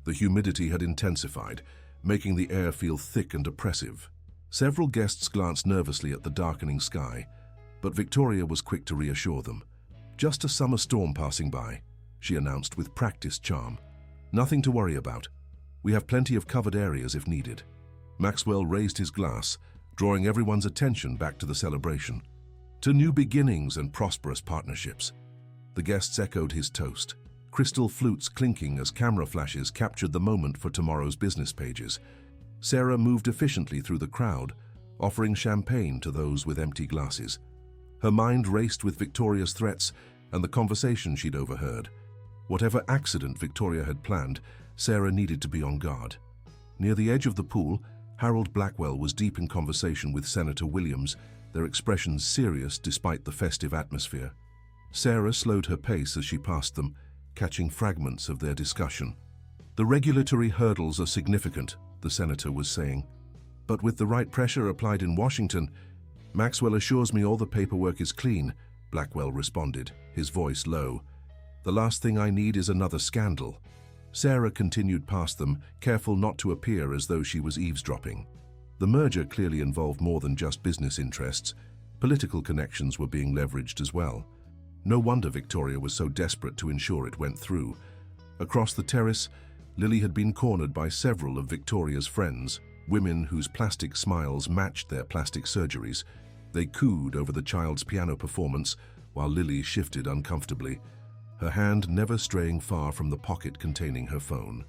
The humidity had intensified, making the air feel thick and oppressive. Several guests glanced nervously at the darkening sky, but Victoria was quick to reassure them. "Just a summer storm passing by," she announced with practiced charm. "Nothing to worry about. We have plenty of covered areas if needed." Maxwell raised his glass, drawing everyone's attention back to the celebration. "To new beginnings and prosperous partnerships." The guests echoed his toast, crystal flutes clinking as camera flashes captured the moment for tomorrow's business pages. Sarah moved efficiently through the crowd, offering champagne to those with empty glasses. Her mind raced with Victoria's threats and the conversation she'd overheard. Whatever accident Victoria had planned, Sarah needed to be on guard. Near the edge of the pool, Harold Blackwell was deep in conversation with Senator Williams, their expressions serious despite the festive atmosphere. Sarah slowed her pace as she passed them, catching fragments of their discussion. "The regulatory hurdles are significant," the senator was saying. "But with the right pressure applied in Washington, Maxwell assures me all the paperwork is clean," Blackwell responded, his voice low. "The last thing I need is another scandal." Sarah continued past them, careful not to appear as though she was eavesdropping. The merger clearly involved more than just business interests. Political connections were being leveraged as well. No wonder Victoria was so desperate to ensure it went through. Across the terrace, Lily had been cornered by several of Victoria's friends, women whose plastic smiles matched their plastic surgeries. They cooed over the child's piano performance, while Lily shifted uncomfortably, her hand never straying far from the pocket containing her phone.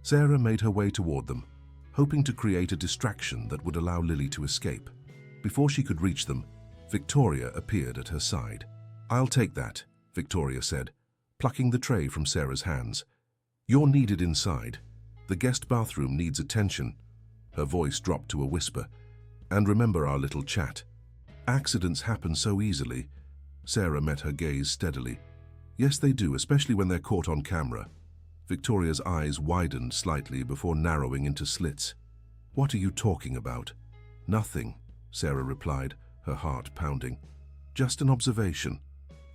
Sarah made her way toward them, hoping to create a distraction that would allow Lily to escape. Before she could reach them, Victoria appeared at her side. "I'll take that," Victoria said, plucking the tray from Sarah's hands. "You're needed inside. The guest bathroom needs attention." Her voice dropped to a whisper. "And remember our little chat. Accidents happen so easily." Sarah met her gaze steadily. "Yes, they do, especially when they're caught on camera." Victoria's eyes widened slightly before narrowing into slits. "What are you talking about?" "Nothing," Sarah replied, her heart pounding. "Just an observation."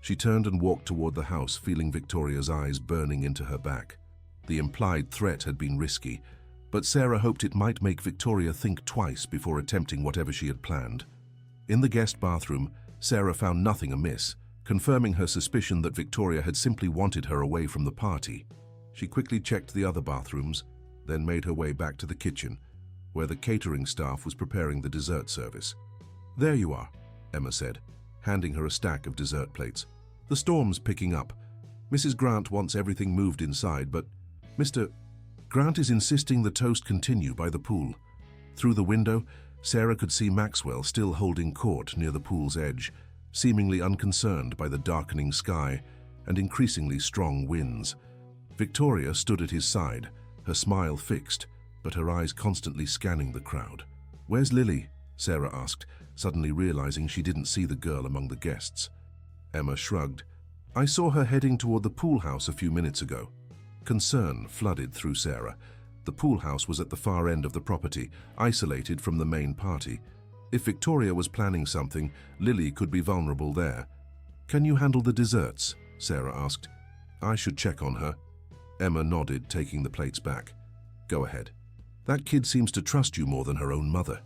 She turned and walked toward the house, feeling Victoria's eyes burning into her back. The implied threat had been risky, but Sarah hoped it might make Victoria think twice before attempting whatever she had planned. In the guest bathroom, Sarah found nothing amiss, confirming her suspicion that Victoria had simply wanted her away from the party. She quickly checked the other bathrooms, then made her way back to the kitchen, where the catering staff was preparing the dessert service. "There you are," Emma said, handing her a stack of dessert plates. "The storm's picking up. Mrs. Grant wants everything moved inside, but Mr. Grant is insisting the toast continue by the pool." Through the window, Sarah could see Maxwell still holding court near the pool's edge, seemingly unconcerned by the darkening sky and increasingly strong winds. Victoria stood at his side, her smile fixed, but her eyes constantly scanning the crowd. "Where's Lily?" Sarah asked, suddenly realizing she didn't see the girl among the guests. Emma shrugged. "I saw her heading toward the pool house a few minutes ago." Concern flooded through Sarah. The pool house was at the far end of the property, isolated from the main party. If Victoria was planning something, Lily could be vulnerable there. "Can you handle the desserts?" Sarah asked. "I should check on her." Emma nodded, taking the plates back. "Go ahead. That kid seems to trust you more than her own mother."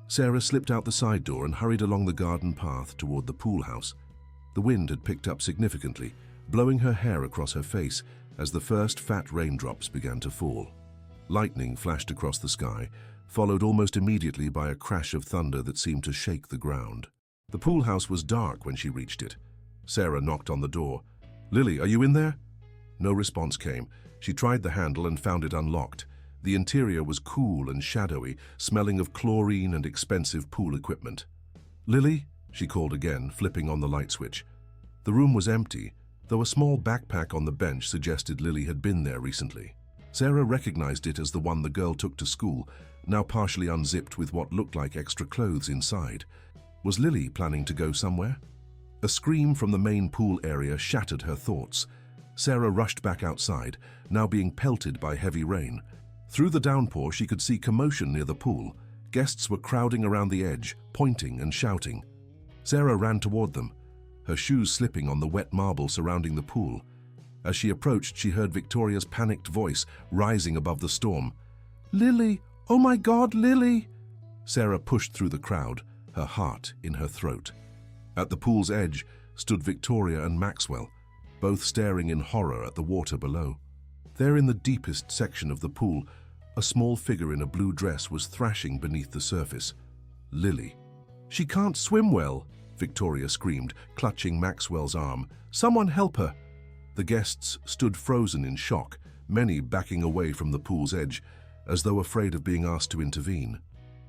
Sarah slipped out the side door and hurried along the garden path toward the pool house. The wind had picked up significantly, blowing her hair across her face as the first fat raindrops began to fall. Lightning flashed across the sky, followed almost immediately by a crash of thunder that seemed to shake the ground. The pool house was dark when she reached it. Sarah knocked on the door. "Lily, are you in there?" No response came. She tried the handle and found it unlocked. The interior was cool and shadowy, smelling of chlorine and expensive pool equipment. "Lily?" she called again, flipping on the light switch. The room was empty, though a small backpack on the bench suggested Lily had been there recently. Sarah recognized it as the one the girl took to school, now partially unzipped with what looked like extra clothes inside. Was Lily planning to go somewhere? A scream from the main pool area shattered her thoughts. Sarah rushed back outside, now being pelted by heavy rain. Through the downpour, she could see commotion near the pool. Guests were crowding around the edge, pointing and shouting. Sarah ran toward them, her shoes slipping on the wet marble surrounding the pool. As she approached, she heard Victoria's panicked voice rising above the storm. "Lily! Oh my God, Lily!" Sarah pushed through the crowd, her heart in her throat. At the pool's edge stood Victoria and Maxwell, both staring in horror at the water below. There in the deepest section of the pool, a small figure in a blue dress was thrashing beneath the surface. Lily. "She can't swim well," Victoria screamed, clutching Maxwell's arm. "Someone help her!" The guests stood frozen in shock, many backing away from the pool's edge, as though afraid of being asked to intervene.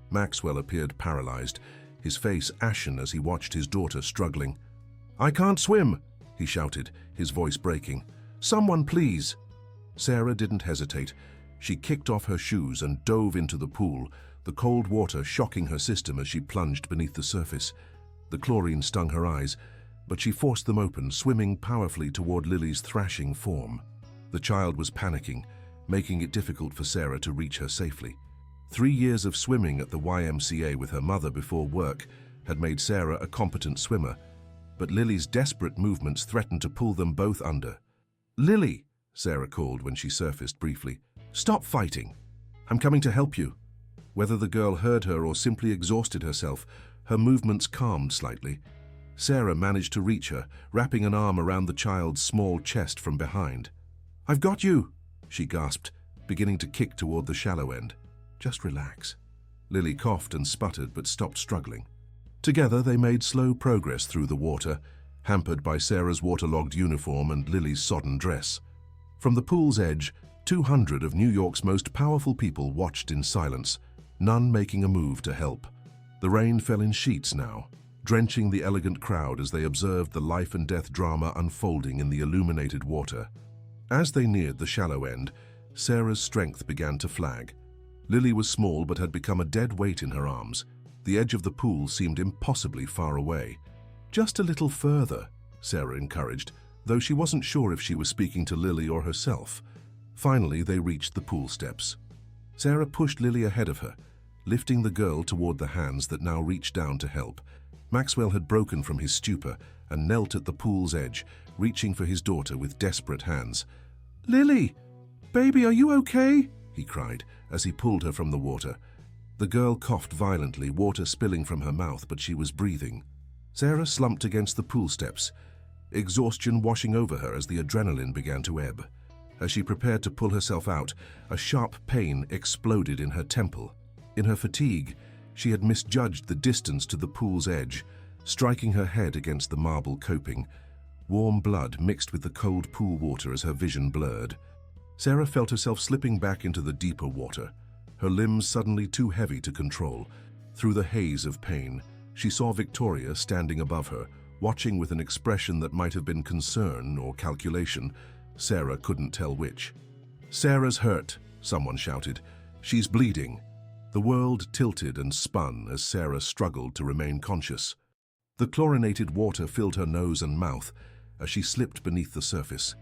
Maxwell appeared paralyzed, his face ashen as he watched his daughter struggling. "I can't swim," he shouted, his voice breaking. "Someone, please." Sarah didn't hesitate. She kicked off her shoes and dove into the pool, the cold water shocking her system as she plunged beneath the surface. The chlorine stung her eyes, but she forced them open, swimming powerfully toward Lily's thrashing form. The child was panicking, making it difficult for Sarah to reach her safely. 3 years of swimming at the YMCA with her mother before work had made Sarah a competent swimmer, but Lily's desperate movements threatened to pull them both under. "Lily," Sarah called when she surfaced briefly. "Stop fighting. I'm coming to help you." Whether the girl heard her or simply exhausted herself, her movements calmed slightly. Sarah managed to reach her, wrapping an arm around the child's small chest from behind. "I've got you," she gasped, beginning to kick toward the shallow end. "Just relax." Lily coughed and sputtered but stopped struggling. Together they made slow progress through the water, hampered by Sarah's waterlogged uniform and Lily's sodden dress. From the pool's edge, 200 of New York's most powerful people watched in silence, none making a move to help. The rain fell in sheets now, drenching the elegant crowd as they observed the life-and-death drama unfolding in the illuminated water. As they neared the shallow end, Sarah's strength began to flag. Lily was small but had become a dead weight in her arms. The edge of the pool seemed impossibly far away. "Just a little further," Sarah encouraged, though she wasn't sure if she was speaking to Lily or herself. Finally, they reached the pool steps. Sarah pushed Lily ahead of her, lifting the girl toward the hands that now reached down to help. Maxwell had broken from his stupor and knelt at the pool's edge, reaching for his daughter with desperate hands. "Lily! Baby, are you okay?" he cried as he pulled her from the water. The girl coughed violently, water spilling from her mouth, but she was breathing. Sarah slumped against the pool steps, exhaustion washing over her as the adrenaline began to ebb. As she prepared to pull herself out, a sharp pain exploded in her temple. In her fatigue, she had misjudged the distance to the pool's edge, striking her head against the marble coping. Warm blood mixed with the cold pool water as her vision blurred. Sarah felt herself slipping back into the deeper water, her limbs suddenly too heavy to control. Through the haze of pain, she saw Victoria standing above her, watching with an expression that might have been concern or calculation. Sarah couldn't tell which. "Sarah's hurt," someone shouted. "She's bleeding." The world tilted and spun as Sarah struggled to remain conscious. The chlorinated water filled her nose and mouth as she slipped beneath the surface.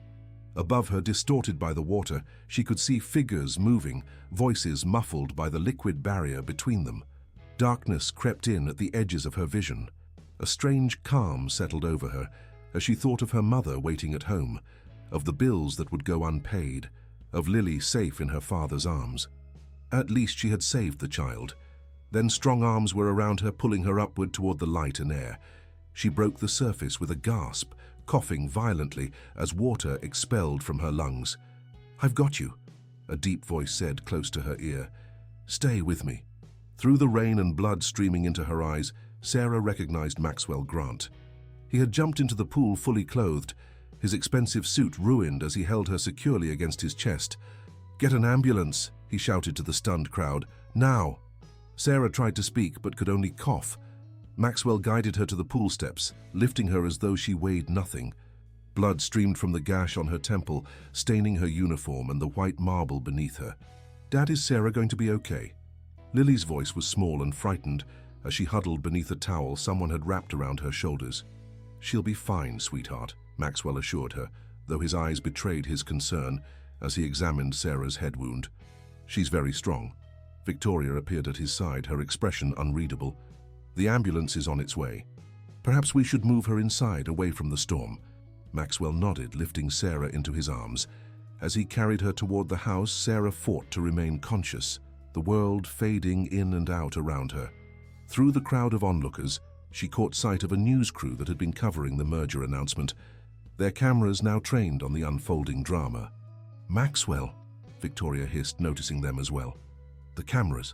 Above her, distorted by the water, she could see figures moving, voices muffled by the liquid barrier between them. Darkness crept in at the edges of her vision. A strange calm settled over her as she thought of her mother waiting at home, of the bills that would go unpaid, of Lily safe in her father's arms. At least she had saved the child. Then strong arms were around her, pulling her upward toward the light and air. She broke the surface with a gasp, coughing violently as water expelled from her lungs. "I've got you," a deep voice said close to her ear. "Stay with me." Through the rain and blood streaming into her eyes, Sarah recognized Maxwell Grant. He had jumped into the pool fully clothed, his expensive suit ruined as he held her securely against his chest. "Get an ambulance," he shouted to the stunned crowd. "Now!" Sarah tried to speak but could only cough. Maxwell guided her to the pool steps, lifting her as though she weighed nothing. Blood streamed from the gash on her temple, staining her uniform and the white marble beneath her. "Dad, is Sarah going to be okay?" Lily's voice was small and frightened as she huddled beneath a towel someone had wrapped around her shoulders. "She'll be fine, sweetheart," Maxwell assured her, though his eyes betrayed his concern as he examined Sarah's head wound. "She's very strong." Victoria appeared at his side, her expression unreadable. "The ambulance is on its way. Perhaps we should move her inside, away from the storm." Maxwell nodded, lifting Sarah into his arms. As he carried her toward the house, Sarah fought to remain conscious, the world fading in and out around her. Through the crowd of onlookers, she caught sight of a news crew that had been covering the merger announcement, their cameras now trained on the unfolding drama. "Maxwell," Victoria hissed, noticing them as well. "The cameras."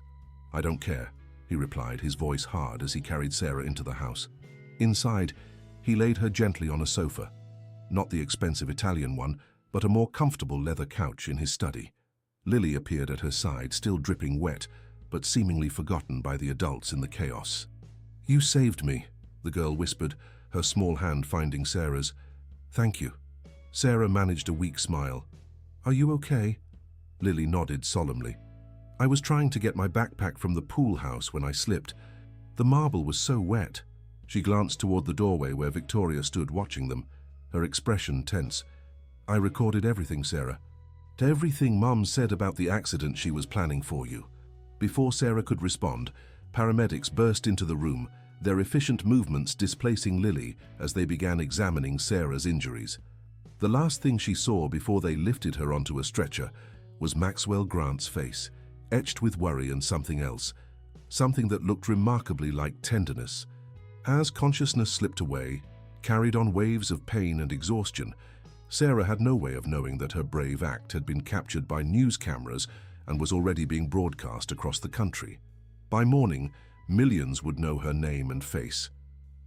"I don't care," he replied, his voice hard as he carried Sarah into the house. Inside, he laid her gently on a sofa, not the expensive Italian one, but a more comfortable leather couch in his study. Lily appeared at her side, still dripping wet, but seemingly forgotten by the adults in the chaos. "You saved me," the girl whispered, her small hand finding Sarah's. "Thank you." Sarah managed a weak smile. "Are you okay?" Lily nodded solemnly. "I was trying to get my backpack from the pool house when I slipped. The marble was so wet." She glanced toward the doorway where Victoria stood watching them, her expression tense. "I recorded everything, Sarah. Everything Mum said about the accident she was planning for you." Before Sarah could respond, paramedics burst into the room, their efficient movements displacing Lily as they began examining Sarah's injuries. The last thing she saw before they lifted her onto a stretcher was Maxwell Grant's face, etched with worry and something else, something that looked remarkably like tenderness. As consciousness slipped away, carried on waves of pain and exhaustion, Sarah had no way of knowing that her brave act had been captured by news cameras and was already being broadcast across the country. By morning, millions would know her name and face.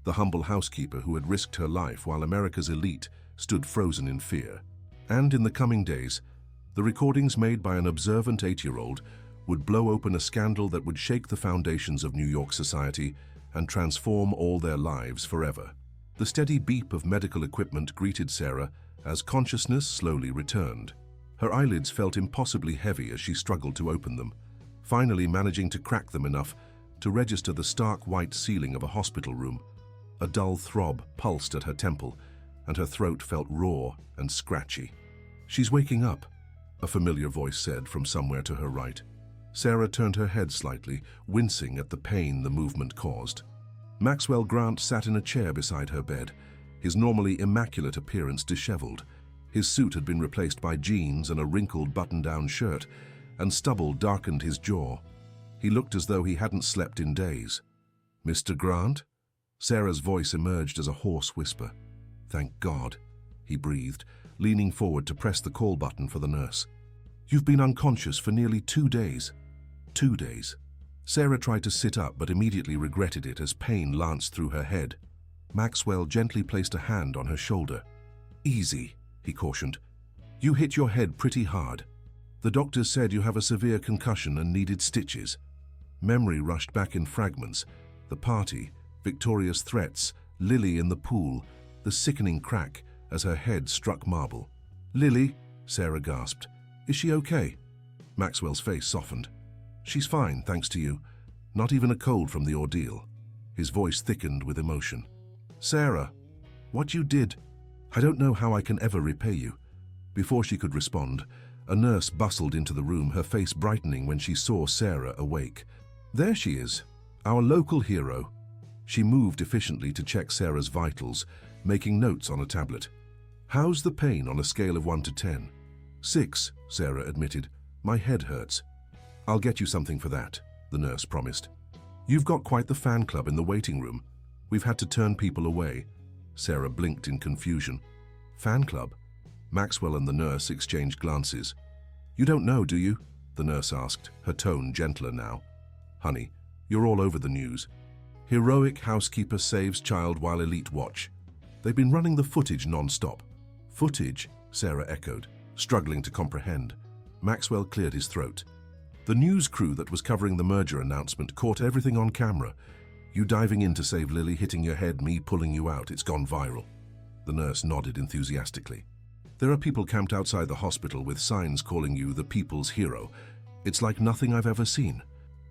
The humble housekeeper who had risked her life while America's elite stood frozen in fear. And in the coming days, the recordings made by an observant 8-year-old would blow open a scandal that would shake the foundations of New York society and transform all their lives forever. The steady beep of medical equipment greeted Sarah as consciousness slowly returned. Her eyelids felt impossibly heavy as she struggled to open them, finally managing to crack them enough to register the stark white ceiling of a hospital room. A dull throb pulsed at her temple, and her throat felt raw and scratchy. "She's waking up," a familiar voice said from somewhere to her right. Sarah turned her head slightly, wincing at the pain the movement caused. Maxwell Grant sat in a chair beside her bed, his normally immaculate appearance disheveled. His suit had been replaced by jeans and a wrinkled button-down shirt, and stubble darkened his jaw. He looked as though he hadn't slept in days. "Mr. Grant?" Sarah's voice emerged as a hoarse whisper. "Thank God," he breathed, leaning forward to press the call button for the nurse. "You've been unconscious for nearly 2 days." 2 days. Sarah tried to sit up but immediately regretted it as pain lanced through her head. Maxwell gently placed a hand on her shoulder. "Easy," he cautioned. "You hit your head pretty hard. The doctors said you have a severe concussion and needed stitches." Memory rushed back in fragments. The party, Victoria's threats, Lily in the pool, the sickening crack as her head struck marble. "Lily," Sarah gasped. "Is she okay?" Maxwell's face softened. "She's fine, thanks to you. Not even a cold from the ordeal." His voice thickened with emotion. "Sarah, what you did, I don't know how I can ever repay you." Before she could respond, a nurse bustled into the room, her face brightening when she saw Sarah awake. "There she is, our local hero." She moved efficiently to check Sarah's vitals, making notes on a tablet. "How's the pain on a scale of 1 to 10? 6, Sarah admitted. "My head hurts." "I'll get you something for that," the nurse promised. "You've got quite the fan club in the waiting room. We've had to turn people away." Sarah blinked in confusion. "Fan club?" Maxwell and the nurse exchanged glances. "You don't know, do you?" the nurse asked, her tone gentler now. "Honey, you're all over the news. Heroic housekeeper saves child while elite watch. They've been running the footage non-stop." "Footage?" Sarah echoed, struggling to comprehend. Maxwell cleared his throat. "The news crew that was covering the merger announcement caught everything on camera. You diving in to save Lily, hitting your head, me pulling you out. It's gone viral." The nurse nodded enthusiastically. "There are people camped outside the hospital with signs calling you the people's hero. It's like nothing I've ever seen."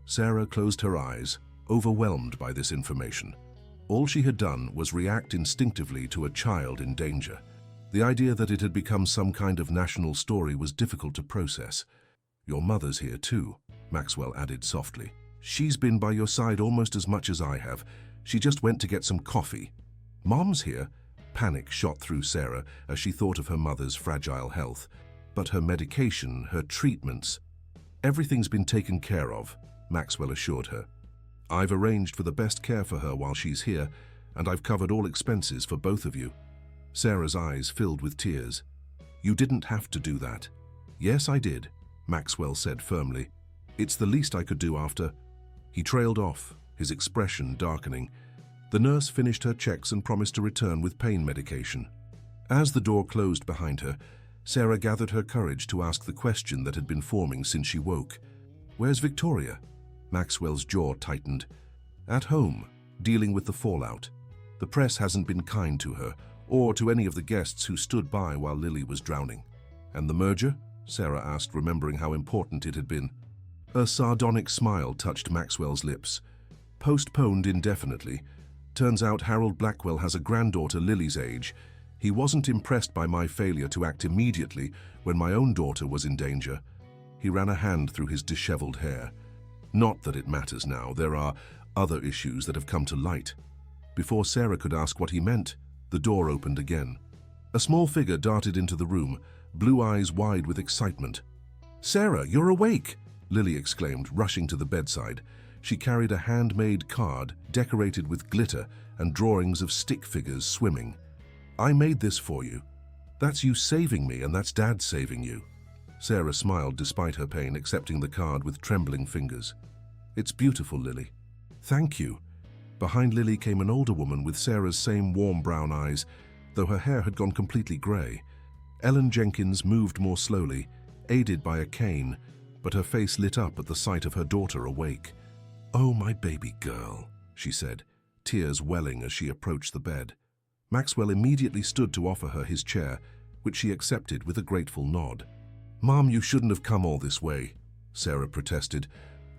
Sarah closed her eyes, overwhelmed by this information. All she had done was react instinctively to a child in danger. The idea that it had become some kind of national story was difficult to process. "Your mother's here too," Maxwell added softly. "She's been by your side almost as much as I have. She just went to get some coffee." "Mom's here?" Panic shot through Sarah as she thought of her mother's fragile health. "But her medication, her treatments—" "Everything's been taken care of," Maxwell assured her. "I've arranged for the best care for her while she's here, and I've covered all expenses for both of you." Sarah's eyes filled with tears. "You didn't have to do that." "Yes, I did," Maxwell said firmly. "It's the least I could do after—" He trailed off, his expression darkening. The nurse finished her checks and promised to return with pain medication. As the door closed behind her, Sarah gathered her courage to ask the question that had been forming since she woke. "Where's Victoria?" Maxwell's jaw tightened. "At home," dealing with the fallout. The press hasn't been kind to her, or to any of the guests who stood by while Lily was drowning. And the merger? Sarah asked, remembering how important it had been. A sardonic smile touched Maxwell's lips. Postponed indefinitely. Turns out Harold Blackwell has a granddaughter Lily's age. He wasn't impressed by my failure to act immediately when my own daughter was in danger. He ran a hand through his disheveled hair. Not that it matters now. There are other issues that have come to light. Before Sarah could ask what he meant, the door opened again. A small figure darted into the room, blue eyes wide with excitement. "Sarah, you're awake!" Lily exclaimed, rushing to the bedside. She carried a handmade card decorated with glitter and drawings of stick figures swimming. "I made this for you. That's you saving me, and that's Dad saving you." Sarah smiled despite her pain, accepting the card with trembling fingers. "It's beautiful, Lily." "Thank you." Behind Lily came an older woman with Sarah's same warm brown eyes, though her hair had gone completely grey. Ellen Jenkins moved more slowly, aided by a cane, but her face lit up at the sight of her daughter awake. "Oh, my baby girl," she said, tears welling as she approached the bed. Maxwell immediately stood to offer her his chair, which she accepted with a grateful nod. "Mom, you shouldn't have come all this way," Sarah protested,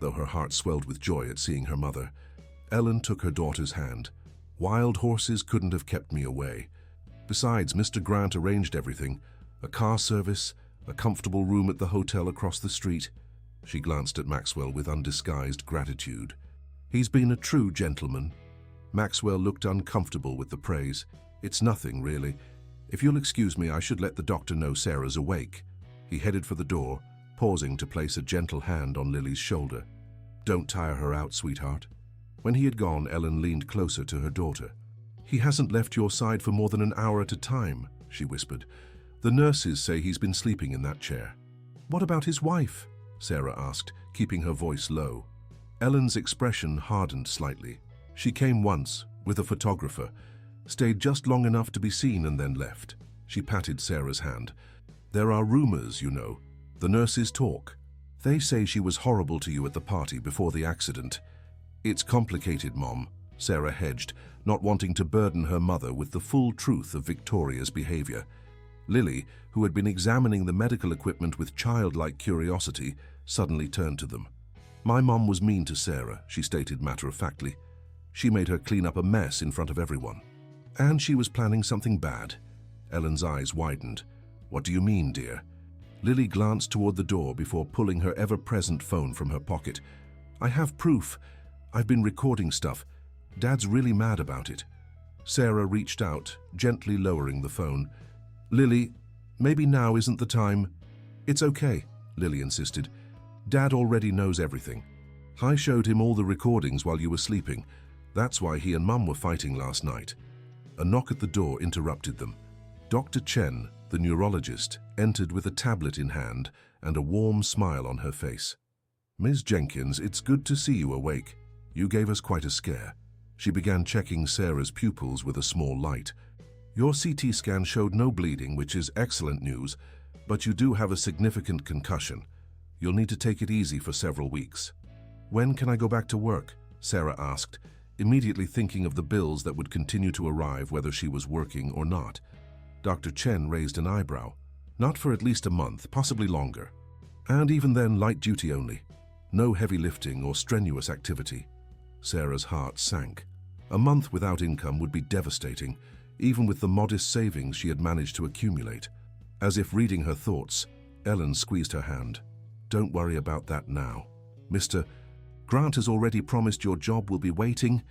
though her heart swelled with joy at seeing her mother. Ellen took her daughter's hand. "Wild horses couldn't have kept me away. Besides, Mr. Grant arranged everything. A car service, a comfortable room at the hotel across the street." She glanced at Maxwell with undisguised gratitude. "He's been a true gentleman." Maxwell looked uncomfortable with the praise. "It's nothing, really. If you'll excuse me, I should let the doctor know Sarah's awake." He headed for the door, pausing to place a gentle hand on Lily's shoulder. "Don't tire her out, sweetheart." When he had gone, Ellen leaned closer to her daughter. "He hasn't left your side for more than an hour at a time," she whispered. "The nurses say he's been sleeping in that chair." "What about his wife?" Sarah asked, keeping her voice low. Ellen's expression hardened slightly. "She came once, with a photographer, stayed just long enough to be seen and then left." She patted Sarah's hand. "There are rumors, you know. The nurses talk. They say she was horrible to you at the party before the accident." "It's complicated, Mom," Sarah hedged, not wanting to burden her mother with the full truth of Victoria's behavior. Lily, who had been examining the medical equipment with childlike curiosity, suddenly turned to them. "My mom was mean to Sarah," she stated matter-of-factly. "She made her clean up a mess in front of everyone. And she was planning something bad." Ellen's eyes widened. "What do you mean, dear?" Lily glanced toward the door before pulling her ever-present phone from her pocket. "I have proof. I've been recording stuff. Dad's really mad about it." Sarah reached out, gently lowering the phone. "Lily, maybe now isn't the time." "It's okay," Lily insisted. "Dad already knows everything. I showed him all the recordings while you were sleeping. That's why he and Mum were fighting last night." A knock at the door interrupted them. Dr. Chen, the neurologist, entered with a tablet in hand and a warm smile on her face. "Ms. Jenkins, it's good to see you awake. You gave us quite a scare." She began checking Sarah's pupils with a small light. "Your CT scan showed no bleeding, which is excellent news, but you do have a significant concussion. You'll need to take it easy for several weeks." "When can I go back to work?" Sarah asked, immediately thinking of the bills that would continue to arrive whether she was working or not. Dr. Chen raised an eyebrow. "Not for at least a month, possibly longer. And even then, light duty only. No heavy lifting or strenuous activity." Sarah's heart sank. A month without income would be devastating, even with the modest savings she had managed to accumulate. As if reading her thoughts, Ellen squeezed her hand. "Don't worry about that now. Mr. Grant has already promised your job will be waiting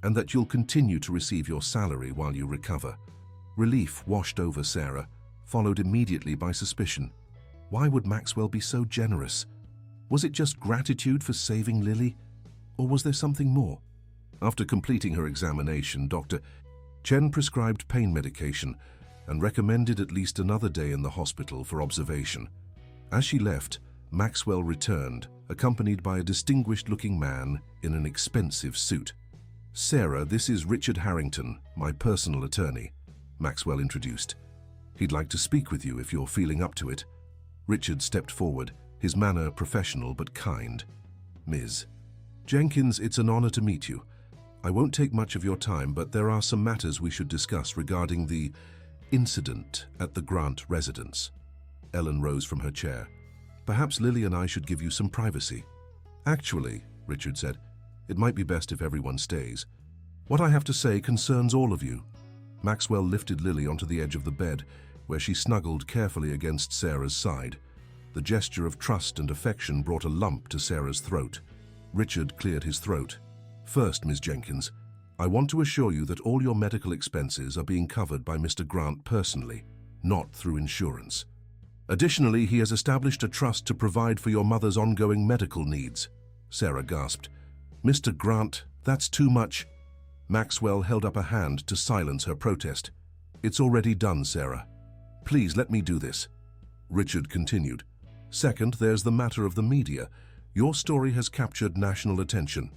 and that you'll continue to receive your salary while you recover." Relief washed over Sarah, followed immediately by suspicion. Why would Maxwell be so generous? Was it just gratitude for saving Lily? Or was there something more? After completing her examination, Dr. Chen prescribed pain medication and recommended at least another day in the hospital for observation. As she left, Maxwell returned, accompanied by a distinguished-looking man in an expensive suit. "Sarah, this is Richard Harrington, my personal attorney," Maxwell introduced. "He'd like to speak with you if you're feeling up to it." Richard stepped forward, his manner professional but kind. "Ms. Jenkins, it's an honor to meet you. I won't take much of your time, but there are some matters we should discuss regarding the incident at the Grant residence. Ellen rose from her chair. Perhaps Lily and I should give you some privacy. Actually, Richard said, it might be best if everyone stays. What I have to say concerns all of you. Maxwell lifted Lily onto the edge of the bed, where she snuggled carefully against Sarah's side. The gesture of trust and affection brought a lump to Sarah's throat. Richard cleared his throat. First, Ms. Jenkins, I want to assure you that all your medical expenses are being covered by Mr. Grant personally, not through insurance. Additionally, he has established a trust to provide for your mother's ongoing medical needs. Sarah gasped. Mr. Grant, that's too much. Maxwell held up a hand to silence her protest. It's already done, Sarah. Please let me do this. Richard continued. Second, there's the matter of the media. Your story has captured national attention.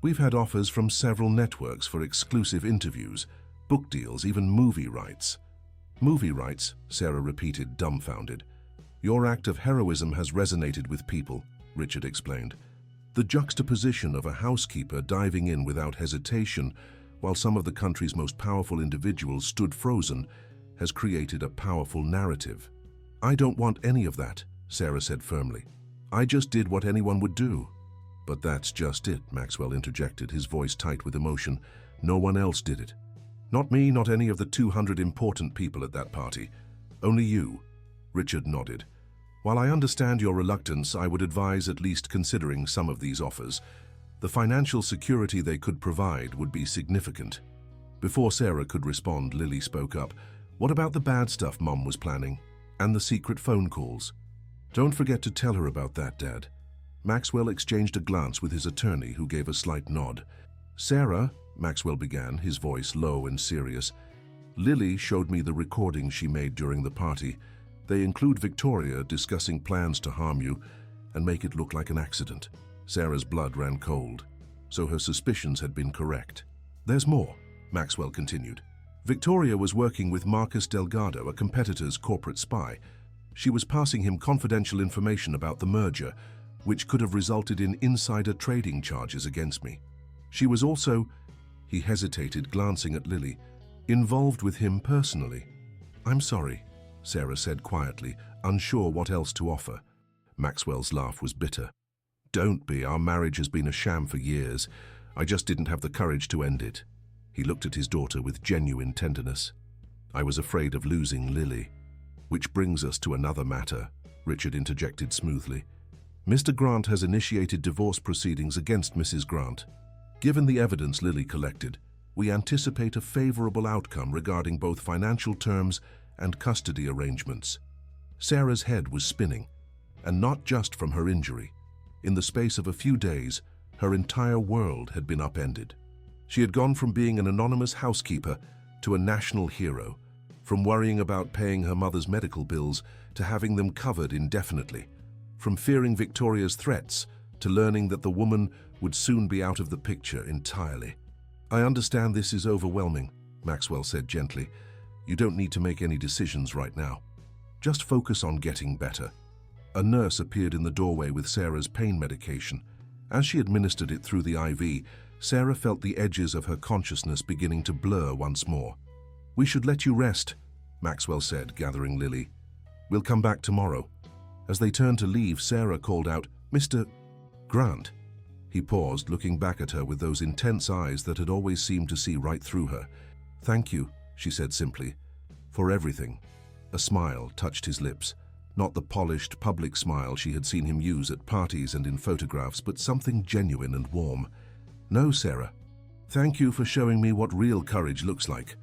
We've had offers from several networks for exclusive interviews, book deals, even movie rights. Movie rights, Sarah repeated, dumbfounded. Your act of heroism has resonated with people, Richard explained. The juxtaposition of a housekeeper diving in without hesitation while some of the country's most powerful individuals stood frozen has created a powerful narrative. I don't want any of that, Sarah said firmly. I just did what anyone would do. But that's just it, Maxwell interjected, his voice tight with emotion. No one else did it. Not me, not any of the 200 important people at that party. Only you. Richard nodded. While I understand your reluctance, I would advise at least considering some of these offers. The financial security they could provide would be significant. Before Sarah could respond, Lily spoke up. What about the bad stuff Mom was planning? And the secret phone calls? Don't forget to tell her about that, Dad. Maxwell exchanged a glance with his attorney, who gave a slight nod. Sarah, Maxwell began, his voice low and serious. Lily showed me the recordings she made during the party. They include Victoria discussing plans to harm you and make it look like an accident. Sarah's blood ran cold, so her suspicions had been correct. There's more, Maxwell continued. Victoria was working with Marcus Delgado, a competitor's corporate spy. She was passing him confidential information about the merger, which could have resulted in insider trading charges against me. She was also, he hesitated, glancing at Lily, involved with him personally. I'm sorry, Sarah said quietly, unsure what else to offer. Maxwell's laugh was bitter. Don't be, our marriage has been a sham for years. I just didn't have the courage to end it. He looked at his daughter with genuine tenderness. I was afraid of losing Lily. Which brings us to another matter, Richard interjected smoothly. Mr. Grant has initiated divorce proceedings against Mrs. Grant. Given the evidence Lily collected, we anticipate a favorable outcome regarding both financial terms and custody arrangements. Sarah's head was spinning, and not just from her injury. In the space of a few days, her entire world had been upended. She had gone from being an anonymous housekeeper to a national hero, from worrying about paying her mother's medical bills to having them covered indefinitely, from fearing Victoria's threats to learning that the woman would soon be out of the picture entirely. I understand this is overwhelming, Maxwell said gently. You don't need to make any decisions right now. Just focus on getting better. A nurse appeared in the doorway with Sarah's pain medication. As she administered it through the IV, Sarah felt the edges of her consciousness beginning to blur once more. We should let you rest, Maxwell said, gathering Lily. We'll come back tomorrow. As they turned to leave, Sarah called out, Mr. Grant. He paused, looking back at her with those intense eyes that had always seemed to see right through her. Thank you, she said simply, for everything. A smile touched his lips, not the polished public smile she had seen him use at parties and in photographs, but something genuine and warm. No, Sarah. Thank you for showing me what real courage looks like.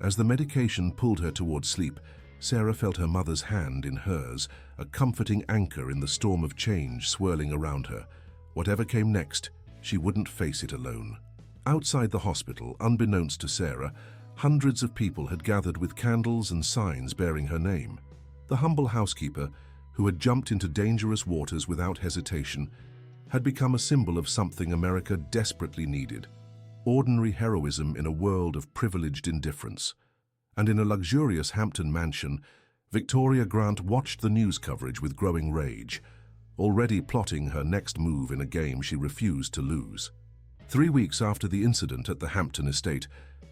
As the medication pulled her towards sleep, Sarah felt her mother's hand in hers, a comforting anchor in the storm of change swirling around her. Whatever came next, she wouldn't face it alone. Outside the hospital, unbeknownst to Sarah, hundreds of people had gathered with candles and signs bearing her name. The humble housekeeper, who had jumped into dangerous waters without hesitation, had become a symbol of something America desperately needed: ordinary heroism in a world of privileged indifference. And in a luxurious Hampton mansion, Victoria Grant watched the news coverage with growing rage, already plotting her next move in a game she refused to lose. 3 weeks after the incident at the Hampton estate,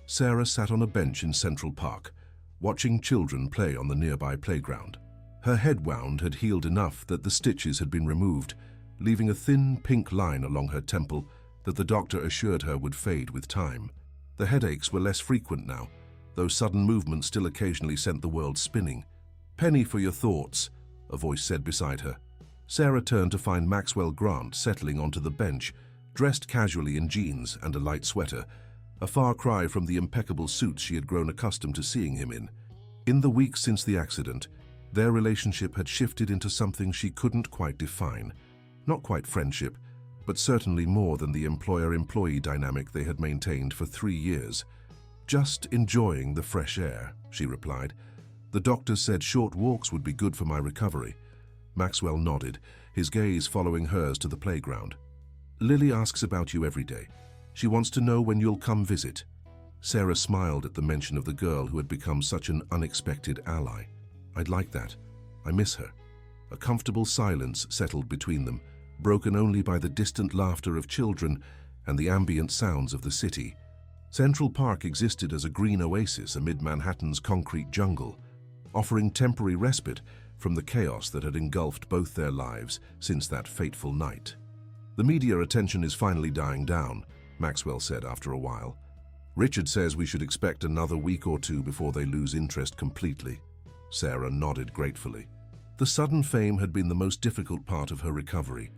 Sarah sat on a bench in Central Park, watching children play on the nearby playground. Her head wound had healed enough that the stitches had been removed, leaving a thin pink line along her temple that the doctor assured her would fade with time. The headaches were less frequent now, though sudden movement still occasionally sent the world spinning. "Penny for your thoughts," a voice said beside her. Sarah turned to find Maxwell Grant settling onto the bench, dressed casually in jeans and a light sweater, a far cry from the impeccable suits she had grown accustomed to seeing him in. In the weeks since the accident, their relationship had shifted into something she couldn't quite define. Not quite friendship, but certainly more than the employer-employee dynamic they had maintained for 3 years. "Just enjoying the fresh air," she replied. "The doctor said short walks would be good for my recovery." Maxwell nodded, his gaze following hers to the playground. "Lily asks about you every day. She wants to know when you'll come visit." Sarah smiled at the mention of the girl who had become such an unexpected ally. "I'd like that. I miss her." A comfortable silence settled between them, broken only by the distant laughter of children and the ambient sounds of the city. Central Park existed as a green oasis amid Manhattan's concrete jungle, offering temporary respite from the chaos that had engulfed both their lives since that fateful night. "The media attention is finally dying down," Maxwell said after a while. "Richard says we should expect another week or two before they lose interest completely." Sarah nodded gratefully. The sudden fame had been the most difficult part of her recovery.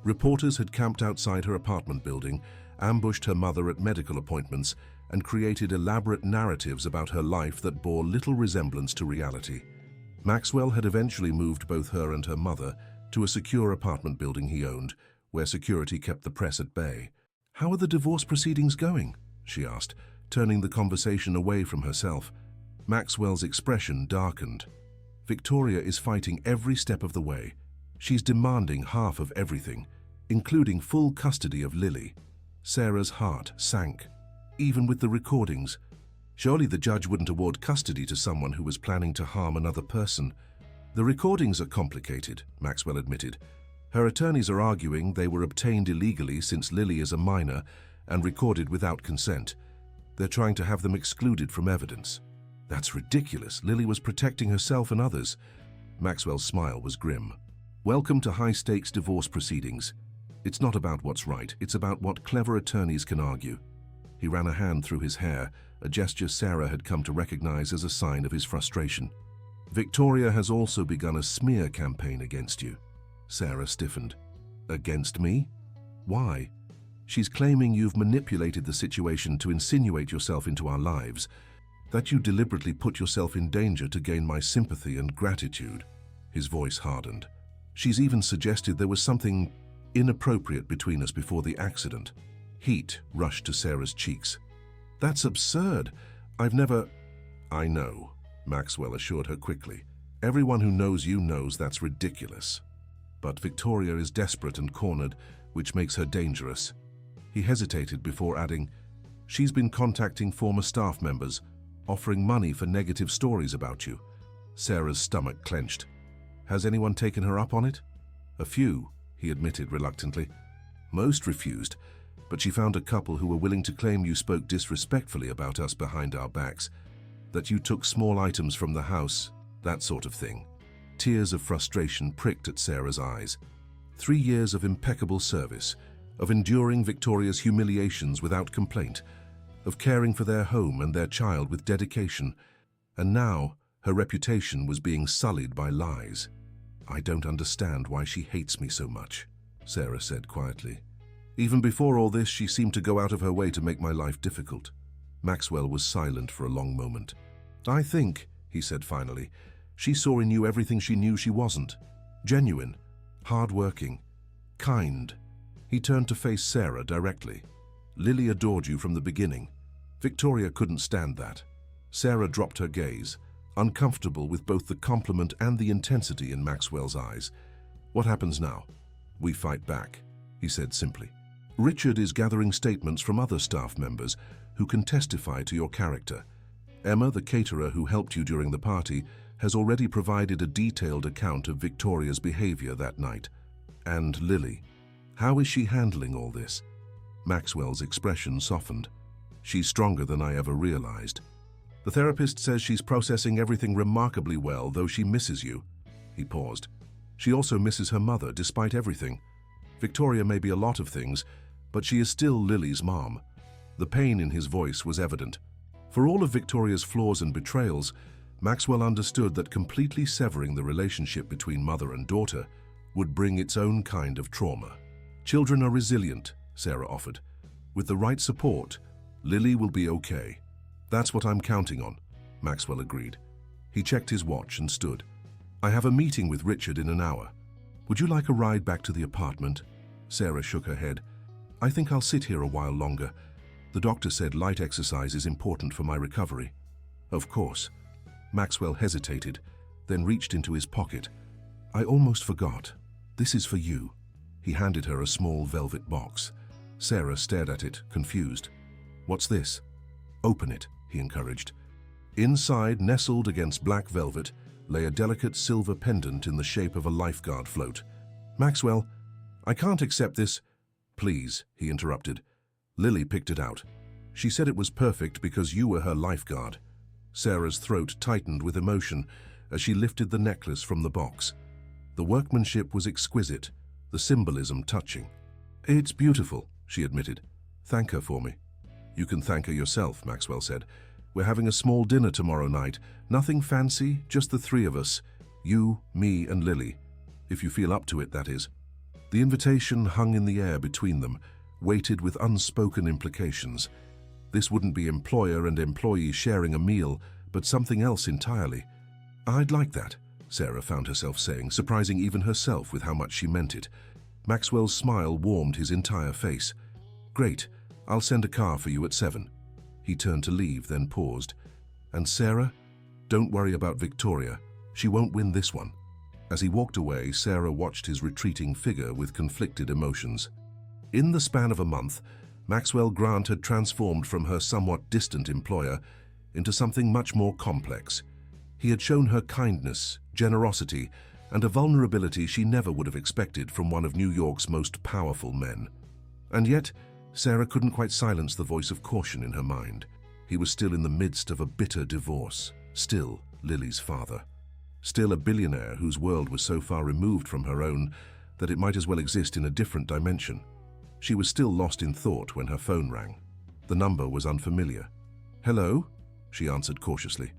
Reporters had camped outside her apartment building, ambushed her mother at medical appointments, and created elaborate narratives about her life that bore little resemblance to reality. Maxwell had eventually moved both her and her mother to a secure apartment building he owned, where security kept the press at bay. "How are the divorce proceedings going?" she asked, turning the conversation away from herself. Maxwell's expression darkened. "Victoria is fighting every step of the way. She's demanding half of everything, including full custody of Lily." Sarah's heart sank. "Even with the recordings? Surely the judge wouldn't award custody to someone who was planning to harm another person." "The recordings are complicated," Maxwell admitted. "Her attorneys are arguing they were obtained illegally since Lily is a minor and recorded without consent. They're trying to have them excluded from evidence." "That's ridiculous. Lily was protecting herself and others." Maxwell's smile was grim. "Welcome to high-stakes divorce proceedings. It's not about what's right, it's about what clever attorneys can argue." He ran a hand through his hair, a gesture Sarah had come to recognize as a sign of his frustration. "Victoria has also begun a smear campaign against you." Sarah stiffened. "Against me? Why?" "She's claiming you've manipulated the situation to insinuate yourself into our lives, that you deliberately put yourself in danger to gain my sympathy and gratitude." His voice hardened. "She's even suggested there was something inappropriate between us before the accident." Heat rushed to Sarah's cheeks. "That's absurd. I've never—" "I know," Maxwell assured her quickly. "Everyone who knows you knows that's ridiculous. But Victoria is desperate and cornered, which makes her dangerous." He hesitated before adding, "She's been contacting former staff members, offering money for negative stories about you." Sarah's stomach clenched. "Has anyone taken her up on it?" "A few," he admitted reluctantly. "Most refused, but she found a couple who were willing to claim you spoke disrespectfully about us behind our backs, that you took small items from the house, that sort of thing." Tears of frustration pricked at Sarah's eyes. 3 years of impeccable service, of enduring Victoria's humiliations without complaint, of caring for their home and their child with dedication, and now her reputation was being sullied by lies. "I don't understand why she hates me so much," Sarah said quietly. "Even before all this, she seemed to go out of her way to make my life difficult." Maxwell was silent for a long moment. "I think," he said finally, "she saw in you everything she knew she wasn't. Genuine, hard-working, kind." He turned to face Sarah directly. "Lily adored you from the beginning. Victoria couldn't stand that." Sarah dropped her gaze, uncomfortable with both the compliment and the intensity in Maxwell's eyes. "What happens now?" "We fight back," he said simply. "Richard is gathering statements from other staff members who can testify to your character. Emma, the caterer who helped you during the party, has already provided a detailed account of Victoria's behavior that night. And Lily. How is she handling all this?" Maxwell's expression softened. She's stronger than I ever realized. The therapist says she's processing everything remarkably well, though she misses you. He paused. She also misses her mother, despite everything. Victoria may be a lot of things, but she is still Lily's mom. The pain in his voice was evident. For all of Victoria's flaws and betrayals, Maxwell understood that completely severing the relationship between mother and daughter would bring its own kind of trauma. Children are resilient, Sarah offered. With the right support, Lily will be okay. That's what I'm counting on, Maxwell agreed. He checked his watch and stood. I have a meeting with Richard in an hour. Would you like a ride back to the apartment? Sarah shook her head. I think I'll sit here a while longer. The doctor said light exercise is important for my recovery. Of course. Maxwell hesitated, then reached into his pocket. I almost forgot. This is for you. He handed her a small velvet box. Sarah stared at it, confused. What's this? Open it, he encouraged. Inside, nestled against black velvet, lay a delicate silver pendant in the shape of a lifeguard float. Maxwell, I can't accept this. Please, he interrupted. Lily picked it out. She said it was perfect because you were her lifeguard. Sarah's throat tightened with emotion as she lifted the necklace from the box. The workmanship was exquisite, the symbolism touching. It's beautiful, she admitted. Thank her for me. You can thank her yourself, Maxwell said. We're having a small dinner tomorrow night. Nothing fancy, just the three of us. You, me, and Lily. If you feel up to it, that is. The invitation hung in the air between them, weighted with unspoken implications. This wouldn't be employer and employee sharing a meal, but something else entirely. I'd like that, Sarah found herself saying, surprising even herself with how much she meant it. Maxwell's smile warmed his entire face. Great, I'll send a car for you at 7. He turned to leave, then paused. And Sarah? Don't worry about Victoria. She won't win this one. As he walked away, Sarah watched his retreating figure with conflicted emotions. In the span of a month, Maxwell Grant had transformed from her somewhat distant employer into something much more complex. He had shown her kindness, generosity, and a vulnerability she never would have expected from one of New York's most powerful men. And yet, Sarah couldn't quite silence the voice of caution in her mind. He was still in the midst of a bitter divorce, still Lily's father. Still a billionaire whose world was so far removed from her own that it might as well exist in a different dimension. She was still lost in thought when her phone rang. The number was unfamiliar. Hello? She answered cautiously.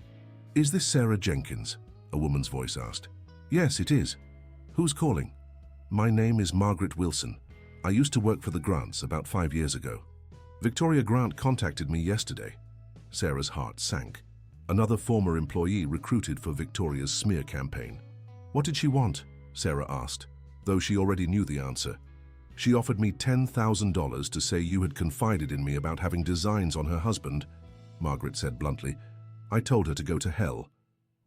Is this Sarah Jenkins? A woman's voice asked. Yes, it is. Who's calling? My name is Margaret Wilson. I used to work for the Grants about 5 years ago. Victoria Grant contacted me yesterday. Sarah's heart sank. Another former employee recruited for Victoria's smear campaign. What did she want? Sarah asked, though she already knew the answer. She offered me $10,000 to say you had confided in me about having designs on her husband, Margaret said bluntly. I told her to go to hell.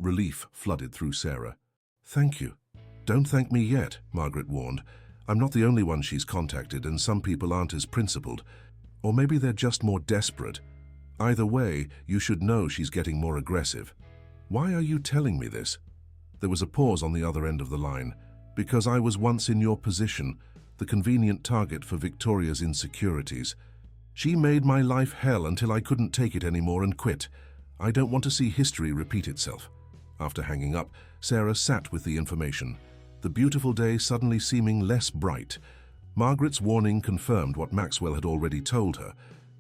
Relief flooded through Sarah. Thank you. Don't thank me yet, Margaret warned. I'm not the only one she's contacted, and some people aren't as principled. Or maybe they're just more desperate. Either way, you should know she's getting more aggressive. Why are you telling me this? There was a pause on the other end of the line. Because I was once in your position, the convenient target for Victoria's insecurities. She made my life hell until I couldn't take it anymore and quit. I don't want to see history repeat itself. After hanging up, Sarah sat with the information, the beautiful day suddenly seeming less bright. Margaret's warning confirmed what Maxwell had already told her,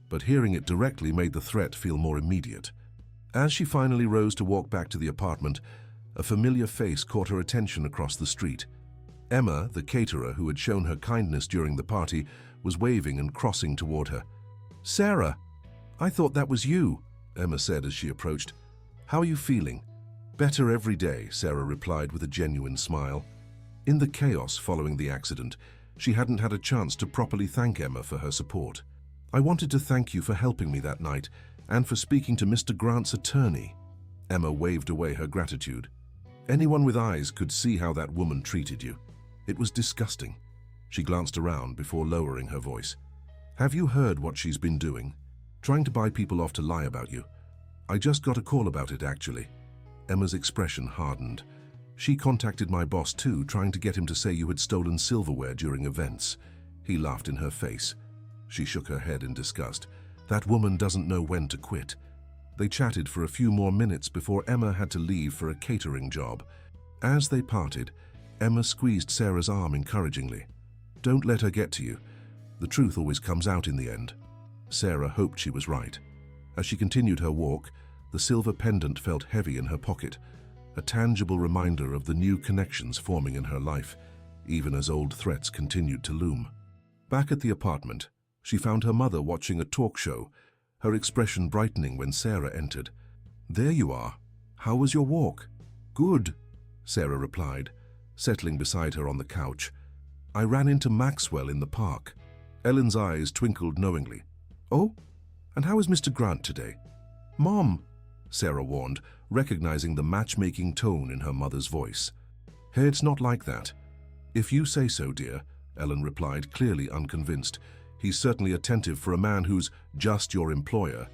but hearing it directly made the threat feel more immediate. As she finally rose to walk back to the apartment, a familiar face caught her attention across the street. Emma, the caterer who had shown her kindness during the party, was waving and crossing toward her. Sarah, I thought that was you, Emma said as she approached. How are you feeling? Better every day, Sarah replied with a genuine smile. In the chaos following the accident, she hadn't had a chance to properly thank Emma for her support. I wanted to thank you for helping me that night and for speaking to Mr. Grant's attorney. Emma waved away her gratitude. Anyone with eyes could see how that woman treated you. It was disgusting. She glanced around before lowering her voice. Have you heard what she's been doing? Trying to buy people off to lie about you. I just got a call about it, actually. Emma's expression hardened. She contacted my boss too, trying to get him to say you had stolen silverware during events. He laughed in her face. She shook her head in disgust. That woman doesn't know when to quit. They chatted for a few more minutes before Emma had to leave for a catering job. As they parted, Emma squeezed Sarah's arm encouragingly. Don't let her get to you. The truth always comes out in the end. Sarah hoped she was right. As she continued her walk, the silver pendant felt heavy in her pocket, a tangible reminder of the new connections forming in her life, even as old threats continued to loom. Back at the apartment, she found her mother watching a talk show, her expression brightening when Sarah entered. "There you are. How was your walk?" "Good," Sarah replied, settling beside her on the couch. "I ran into Maxwell in the park." Ellen's eyes twinkled knowingly. "Oh? And how is Mr. Grant today?" "Mom," Sarah warned, recognizing the matchmaking tone in her mother's voice. "Hey, it's not like that." "If you say so, dear," Ellen replied, clearly unconvinced. "He's certainly attentive for a man who's just your employer."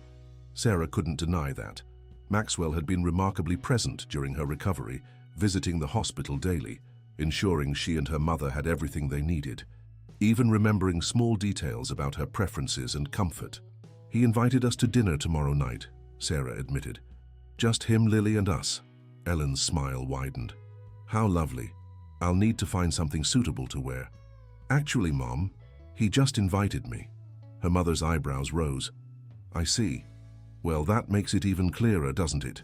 Sarah couldn't deny that. Maxwell had been remarkably present during her recovery, visiting the hospital daily, ensuring she and her mother had everything they needed, even remembering small details about her preferences and comfort. "He invited us to dinner tomorrow night," Sarah admitted. "Just him, Lily, and us." Ellen's smile widened. "How lovely. I'll need to find something suitable to wear." "Actually, Mom, he just invited me." Her mother's eyebrows rose. "I see. Well, that makes it even clearer, doesn't it?"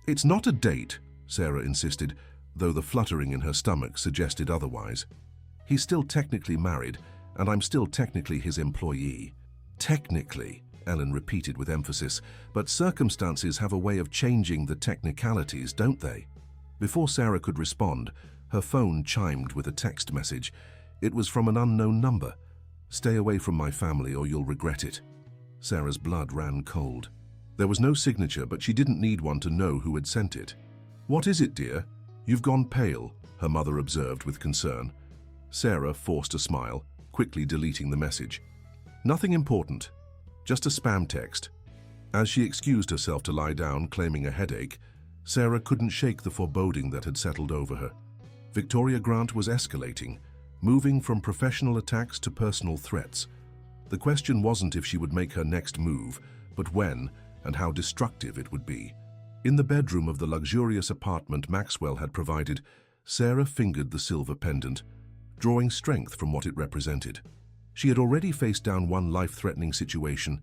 "It's not a date," Sarah insisted, though the fluttering in her stomach suggested otherwise. "He's still technically married, and I'm still technically his employee." "Technically," Ellen repeated with emphasis, "but circumstances have a way of changing the technicalities, don't they?" Before Sarah could respond, her phone chimed with a text message. It was from an unknown number. "Stay away from my family or you'll regret it." Sarah's blood ran cold. There was no signature, but she didn't need one to know who had sent it. "What is it, dear? You've gone pale," her mother observed with concern. Sarah forced a smile, quickly deleting the message. "Nothing important. Just a spam text." As she excused herself to lie down, claiming a headache, Sarah couldn't shake the foreboding that had settled over her. Victoria Grant was escalating, moving from professional attacks to personal threats. The question wasn't if she would make her next move, but when and how destructive it would be. In the bedroom of the luxurious apartment Maxwell had provided, Sarah fingered the silver pendant, drawing strength from what it represented. She had already faced down one life-threatening situation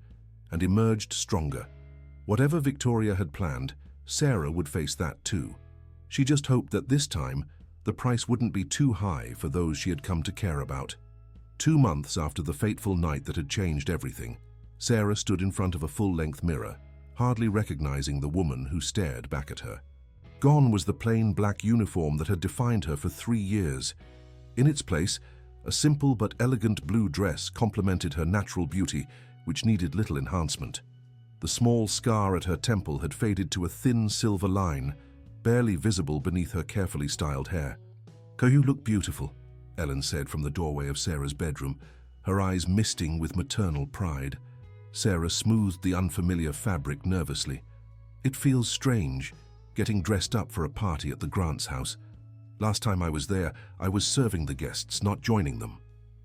and emerged stronger. Whatever Victoria had planned, Sarah would face that too. She just hoped that this time, the price wouldn't be too high for those she had come to care about. 2 months after the fateful night that had changed everything, Sarah stood in front of a full-length mirror, hardly recognizing the woman who stared back at her. Gone was the plain black uniform that had defined her for 3 years. In its place, a simple but elegant blue dress complemented her natural beauty, which needed little enhancement. The small scar at her temple had faded to a thin silver line, barely visible beneath her carefully styled hair. "You look beautiful," Ellen said from the doorway of Sarah's bedroom, her eyes misting with maternal pride. Sarah smoothed the unfamiliar fabric nervously. "It feels strange, getting dressed up for a party at the Grants' house. Last time I was there, I was serving the guests, not joining them."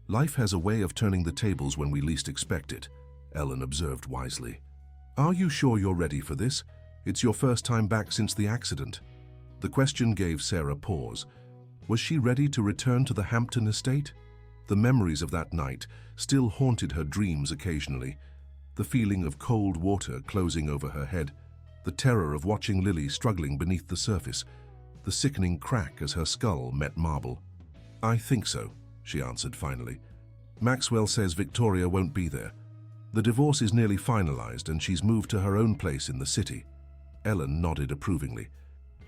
"Life has a way of turning the tables when we least expect it," Ellen observed wisely. "Are you sure you're ready for this? It's your first time back since the accident." The question gave Sarah pause. Was she ready to return to the Hampton estate? The memories of that night still haunted her dreams occasionally. The feeling of cold water closing over her head, the terror of watching Lily struggling beneath the surface, the sickening crack as her skull met marble. "I think so," she answered finally. "Maxwell says Victoria won't be there. The divorce is nearly finalized and she's moved to her own place in the city." Ellen nodded approvingly.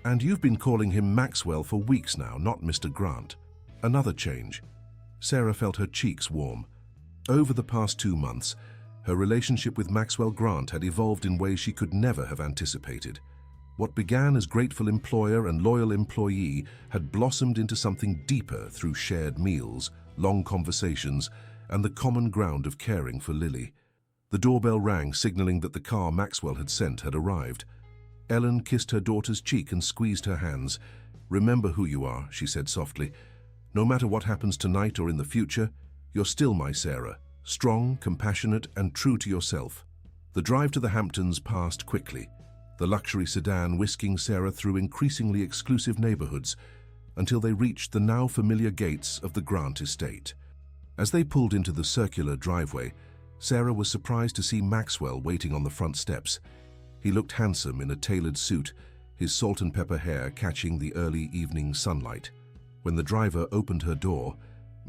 "And you've been calling him Maxwell for weeks now, not Mr. Grant." Another change. Sarah felt her cheeks warm. Over the past 2 months, her relationship with Maxwell Grant had evolved in ways she could never have anticipated. What began as grateful employer and loyal employee had blossomed into something deeper through shared meals, long conversations, and the common ground of caring for Lily. The doorbell rang, signaling that the car Maxwell had sent had arrived. Ellen kissed her daughter's cheek and squeezed her hands. "Remember who you are," she said softly. "No matter what happens tonight or in the future, you're still my Sarah, Strong, compassionate, and true to yourself. The drive to the Hamptons passed quickly, the luxury sedan whisking Sarah through increasingly exclusive neighborhoods until they reached the now familiar gates of the Grant estate. As they pulled into the circular driveway, Sarah was surprised to see Maxwell waiting on the front steps. He looked handsome in a tailored suit, his salt and pepper hair catching the early evening sunlight. When the driver opened her door,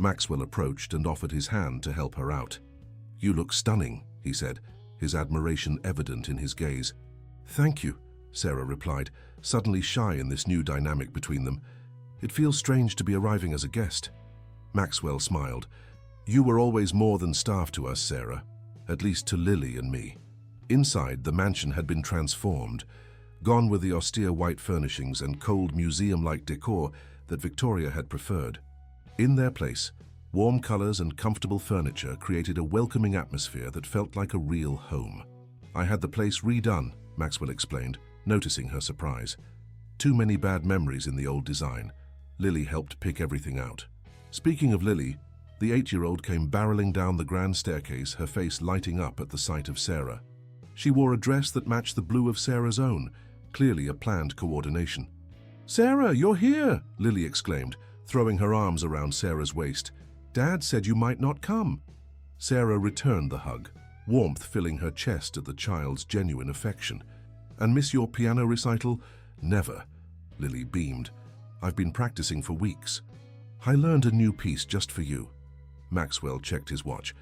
Maxwell approached and offered his hand to help her out. "You look stunning," he said, his admiration evident in his gaze. "Thank you," Sarah replied, suddenly shy in this new dynamic between them. "It feels strange to be arriving as a guest." Maxwell smiled. "You were always more than staff to us, Sarah, at least to Lily and me." Inside, the mansion had been transformed. Gone were the austere white furnishings and cold museum-like decor that Victoria had preferred. In their place, warm colors and comfortable furniture created a welcoming atmosphere that felt like a real home. "I had the place redone," Maxwell explained, noticing her surprise. "Too many bad memories in the old design." Lily helped pick everything out. Speaking of Lily, the 8-year-old came barreling down the grand staircase, her face lighting up at the sight of Sarah. She wore a dress that matched the blue of Sarah's own, clearly a planned coordination. "Sarah, you're here!" Lily exclaimed, throwing her arms around Sarah's waist. "Dad said you might not come." Sarah returned the hug, warmth filling her chest at the child's genuine affection. "And miss your piano recital?" "Never," Lily beamed. "I've been practicing for weeks. I learned a new piece just for you." Maxwell checked his watch.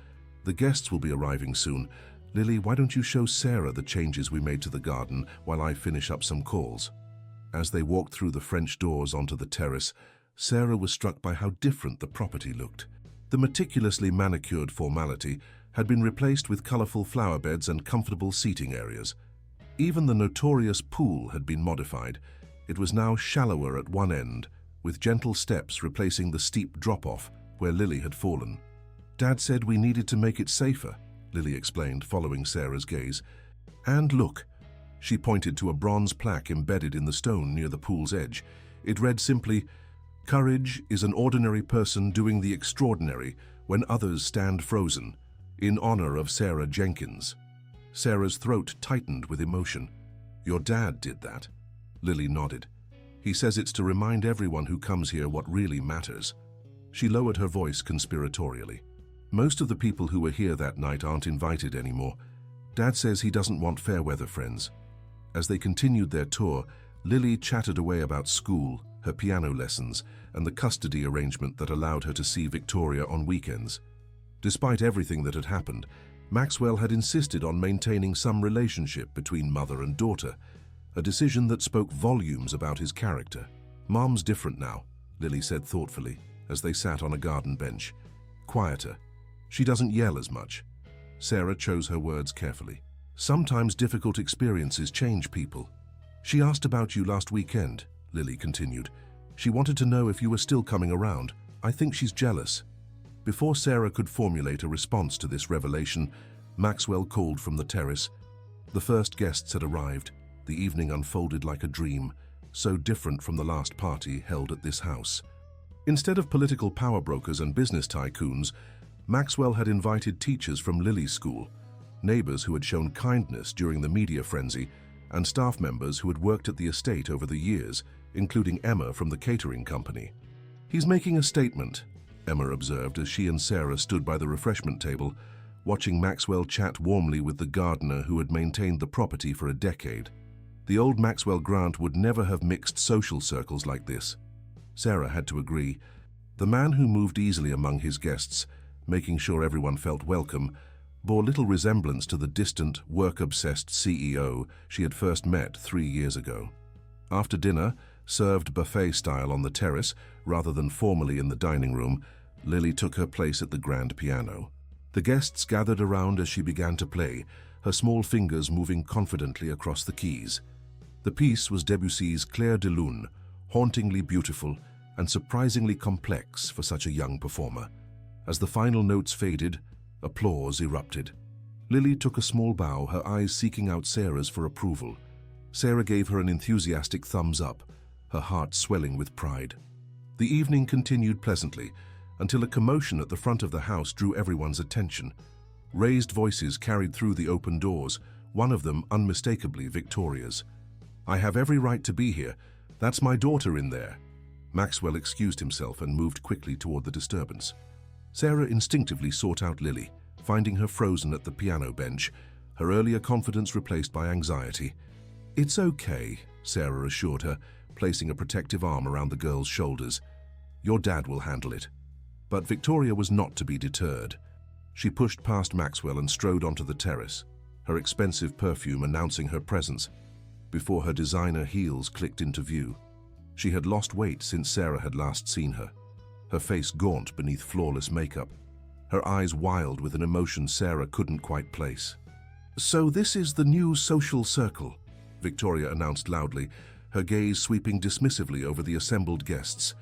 "The guests will be arriving soon. Lily, why don't you show Sarah the changes we made to the garden while I finish up some calls?" As they walked through the French doors onto the terrace, Sarah was struck by how different the property looked. The meticulously manicured formality had been replaced with colorful flower beds and comfortable seating areas. Even the notorious pool had been modified. It was now shallower at one end, with gentle steps replacing the steep drop-off where Lily had fallen. "Dad said we needed to make it safer," Lily explained, following Sarah's gaze. "And look." She pointed to a bronze plaque embedded in the stone near the pool's edge. It read simply, "Courage is an ordinary person doing the extraordinary when others stand frozen, in honor of Sarah Jenkins." Sarah's throat tightened with emotion. "Your dad did that?" Lily nodded. "He says it's to remind everyone who comes here what really matters." She lowered her voice conspiratorially. "Most of the people who were here that night aren't invited anymore. Dad says he doesn't want fair-weather friends." As they continued their tour, Lily chattered away about school, her piano lessons, and the custody arrangement that allowed her to see Victoria on weekends. Despite everything that had happened, Maxwell had insisted on maintaining some relationship between mother and daughter, a decision that spoke volumes about his character. "Mom's different now," Lily said thoughtfully, as they sat on a garden bench. "Quieter. She doesn't yell as much." Sarah chose her words carefully. "Sometimes difficult experiences change people." "She asked about you last weekend," Lily continued. "She wanted to know if you were still coming around. I think she's jealous." Before Sarah could formulate a response to this revelation, Maxwell called from the terrace. The first guests had arrived. The evening unfolded like a dream, so different from the last party held at this house. Instead of political power brokers and business tycoons, Maxwell had invited teachers from Lily's school, neighbors who had shown kindness during the media frenzy, and staff members who had worked at the estate over the years, including Emma from the catering company. "He's making a statement," Emma observed as she and Sarah stood by the refreshment table, watching Maxwell chat warmly with the gardener who had maintained the property for a decade. The old Maxwell Grant would never have mixed social circles like this. Sarah had to agree. The man who moved easily among his guests, making sure everyone felt welcome, bore little resemblance to the distant, work-obsessed CEO she had first met 3 years ago. After dinner, served buffet-style on the terrace rather than formally in the dining room, Lily took her place at the grand piano. The guests gathered around as she began to play, her small fingers moving confidently across the keys. The piece was Debussy's Clair de Lune, hauntingly beautiful and surprisingly complex for such a young performer. As the final notes faded, applause erupted. Lily took a small bow, her eyes seeking out Sarah's for approval. Sarah gave her an enthusiastic thumbs up, her heart swelling with pride. The evening continued pleasantly, until a commotion at the front of the house drew everyone's attention. Raised voices carried through the open doors, one of them unmistakably Victoria's. "I have every right to be here. That's my daughter in there." Maxwell excused himself and moved quickly toward the disturbance. Sarah instinctively sought out Lily, finding her frozen at the piano bench, her earlier confidence replaced by anxiety. "It's okay," Sarah assured her, placing a protective arm around the girl's shoulders. "Your dad will handle it." But Victoria was not to be deterred. She pushed past Maxwell and strode onto the terrace, her expensive perfume announcing her presence, before her designer heels clicked into view. She had lost weight since Sarah had last seen her, her face gaunt beneath flawless makeup, her eyes wild with an emotion Sarah couldn't quite place. "So this is the new social circle," Victoria announced loudly, her gaze sweeping dismissively over the assembled guests.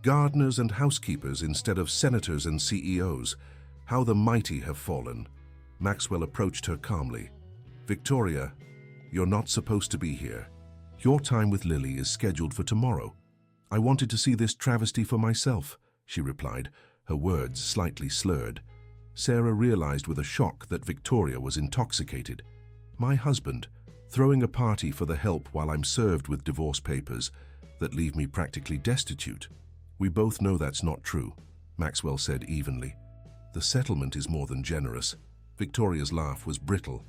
"Gardeners and housekeepers instead of senators and CEOs. How the mighty have fallen." Maxwell approached her calmly. "Victoria, you're not supposed to be here. Your time with Lily is scheduled for tomorrow." "I wanted to see this travesty for myself," she replied, her words slightly slurred. Sarah realized with a shock that Victoria was intoxicated. "My husband, throwing a party for the help while I'm served with divorce papers that leave me practically destitute." "We both know that's not true," Maxwell said evenly. "The settlement is more than generous." Victoria's laugh was brittle.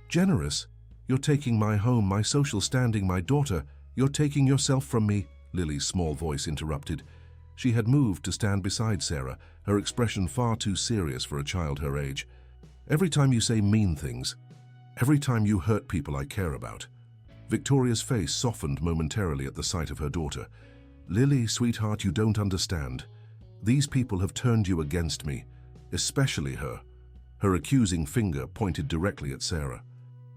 "Generous? You're taking my home, my social standing, my daughter. You're taking yourself from me," Lily's small voice interrupted. She had moved to stand beside Sarah, her expression far too serious for a child her age. "Every time you say mean things, every time you hurt people I care about." Victoria's face softened momentarily at the sight of her daughter. "Lily, sweetheart, you don't understand. These people have turned you against me, especially her." Her accusing finger pointed directly at Sarah.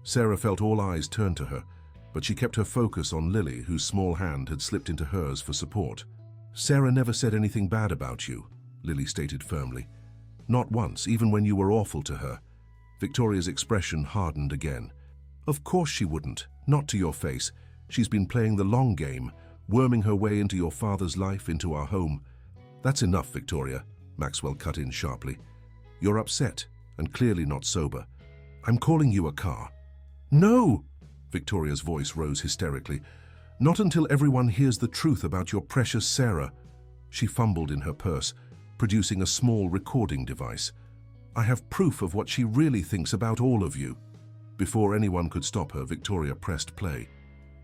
Sarah felt all eyes turn to her, but she kept her focus on Lily, whose small hand had slipped into hers for support. "Sarah never said anything bad about you," Lily stated firmly. "Not once, even when you were awful to her." Victoria's expression hardened again. "Of course she wouldn't, not to your face. She's been playing the long game, worming her way into your father's life, into our home." "That's enough, Victoria," Maxwell cut in sharply. "You're upset, and clearly not sober. I'm calling you a car." "No!" Victoria's voice rose hysterically. "Not until everyone hears the truth about your precious Sarah." She fumbled in her purse, producing a small recording device. "I have proof of what she really thinks about all of you." Before anyone could stop her, Victoria pressed play.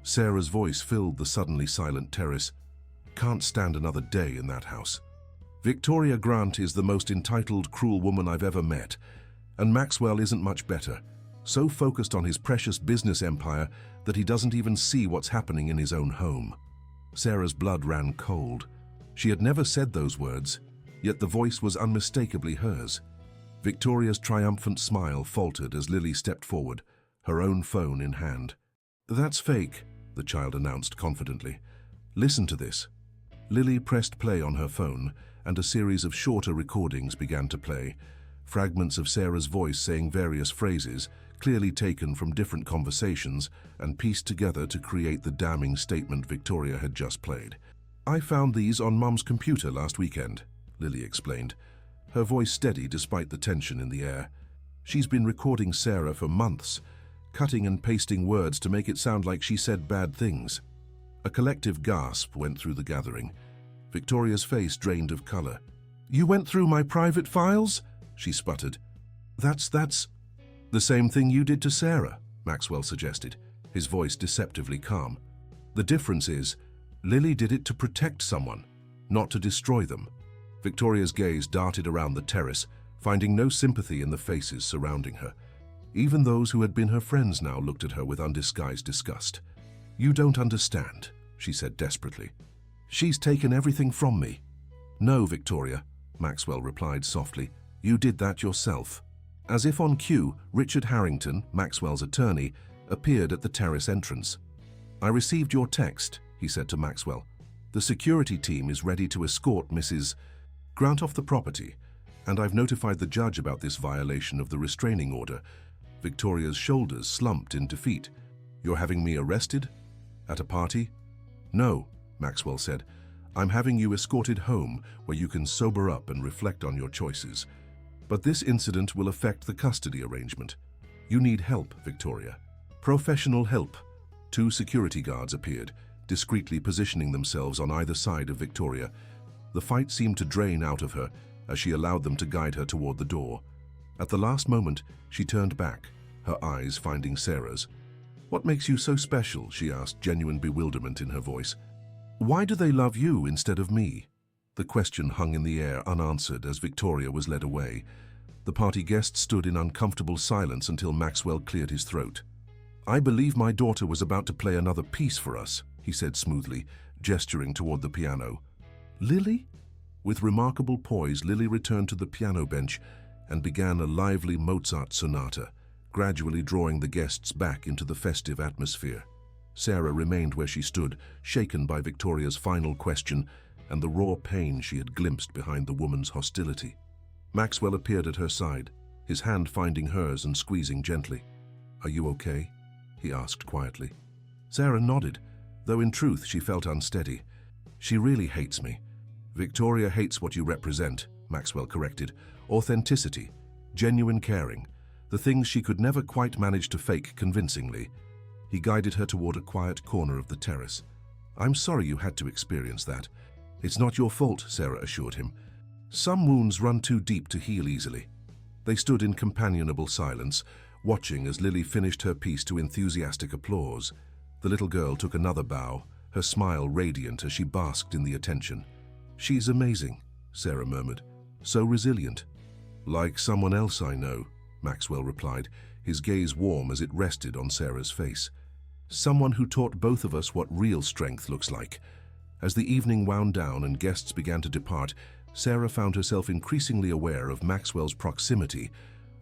Sarah's voice filled the suddenly silent terrace. "Can't stand another day in that house. Victoria Grant is the most entitled, cruel woman I've ever met, and Maxwell isn't much better. So focused on his precious business empire that he doesn't even see what's happening in his own home." Sarah's blood ran cold. She had never said those words, yet the voice was unmistakably hers. Victoria's triumphant smile faltered as Lily stepped forward, her own phone in hand. "That's fake," the child announced confidently. "Listen to this." Lily pressed play on her phone, and a series of shorter recordings began to play, fragments of Sarah's voice saying various phrases, clearly taken from different conversations and pieced together to create the damning statement Victoria had just played. "I found these on Mum's computer last weekend," Lily explained, her voice steady despite the tension in the air. "She's been recording Sarah for months, cutting and pasting words to make it sound like she said bad things." A collective gasp went through the gathering. Victoria's face drained of color. "You went through my private files?" she sputtered. That's the same thing you did to Sarah," Maxwell suggested, his voice deceptively calm. "The difference is, Lily did it to protect someone, not to destroy them." Victoria's gaze darted around the terrace, finding no sympathy in the faces surrounding her. Even those who had been her friends now looked at her with undisguised disgust. "You don't understand," she said desperately. "She's taken everything from me." "No, Victoria," Maxwell replied softly. "You did that yourself." As if on cue, Richard Harrington, Maxwell's attorney, appeared at the terrace entrance. "I received your text," he said to Maxwell. "The security team is ready to escort Mrs. Grant off the property, and I've notified the judge about this violation of the restraining order." Victoria's shoulders slumped in defeat. "You're having me arrested? At a party?" "No," Maxwell said. I'm having you escorted home where you can sober up and reflect on your choices. But this incident will affect the custody arrangement. You need help, Victoria. Professional help. 2 security guards appeared, discreetly positioning themselves on either side of Victoria. The fight seemed to drain out of her as she allowed them to guide her toward the door. At the last moment, she turned back, her eyes finding Sarah's. "What makes you so special?" she asked, genuine bewilderment in her voice. "Why do they love you instead of me?" The question hung in the air unanswered as Victoria was led away. The party guests stood in uncomfortable silence until Maxwell cleared his throat. "I believe my daughter was about to play another piece for us," he said smoothly, gesturing toward the piano. "Lily?" With remarkable poise, Lily returned to the piano bench and began a lively Mozart sonata, gradually drawing the guests back into the festive atmosphere. Sarah remained where she stood, shaken by Victoria's final question and the raw pain she had glimpsed behind the woman's hostility. Maxwell appeared at her side, his hand finding hers and squeezing gently. "Are you okay?" he asked quietly. Sarah nodded, though in truth she felt unsteady. "She really hates me." "Victoria hates what you represent," Maxwell corrected. "Authenticity, genuine caring, the things she could never quite manage to fake convincingly." He guided her toward a quiet corner of the terrace. "I'm sorry you had to experience that." "It's not your fault," Sarah assured him. "Some wounds run too deep to heal easily." They stood in companionable silence, watching as Lily finished her piece to enthusiastic applause. The little girl took another bow, her smile radiant as she basked in the attention. "She's amazing," Sarah murmured. "So resilient." "Like someone else I know," Maxwell replied, his gaze warm as it rested on Sarah's face. "Someone who taught both of us what real strength looks like." As the evening wound down and guests began to depart, Sarah found herself increasingly aware of Maxwell's proximity,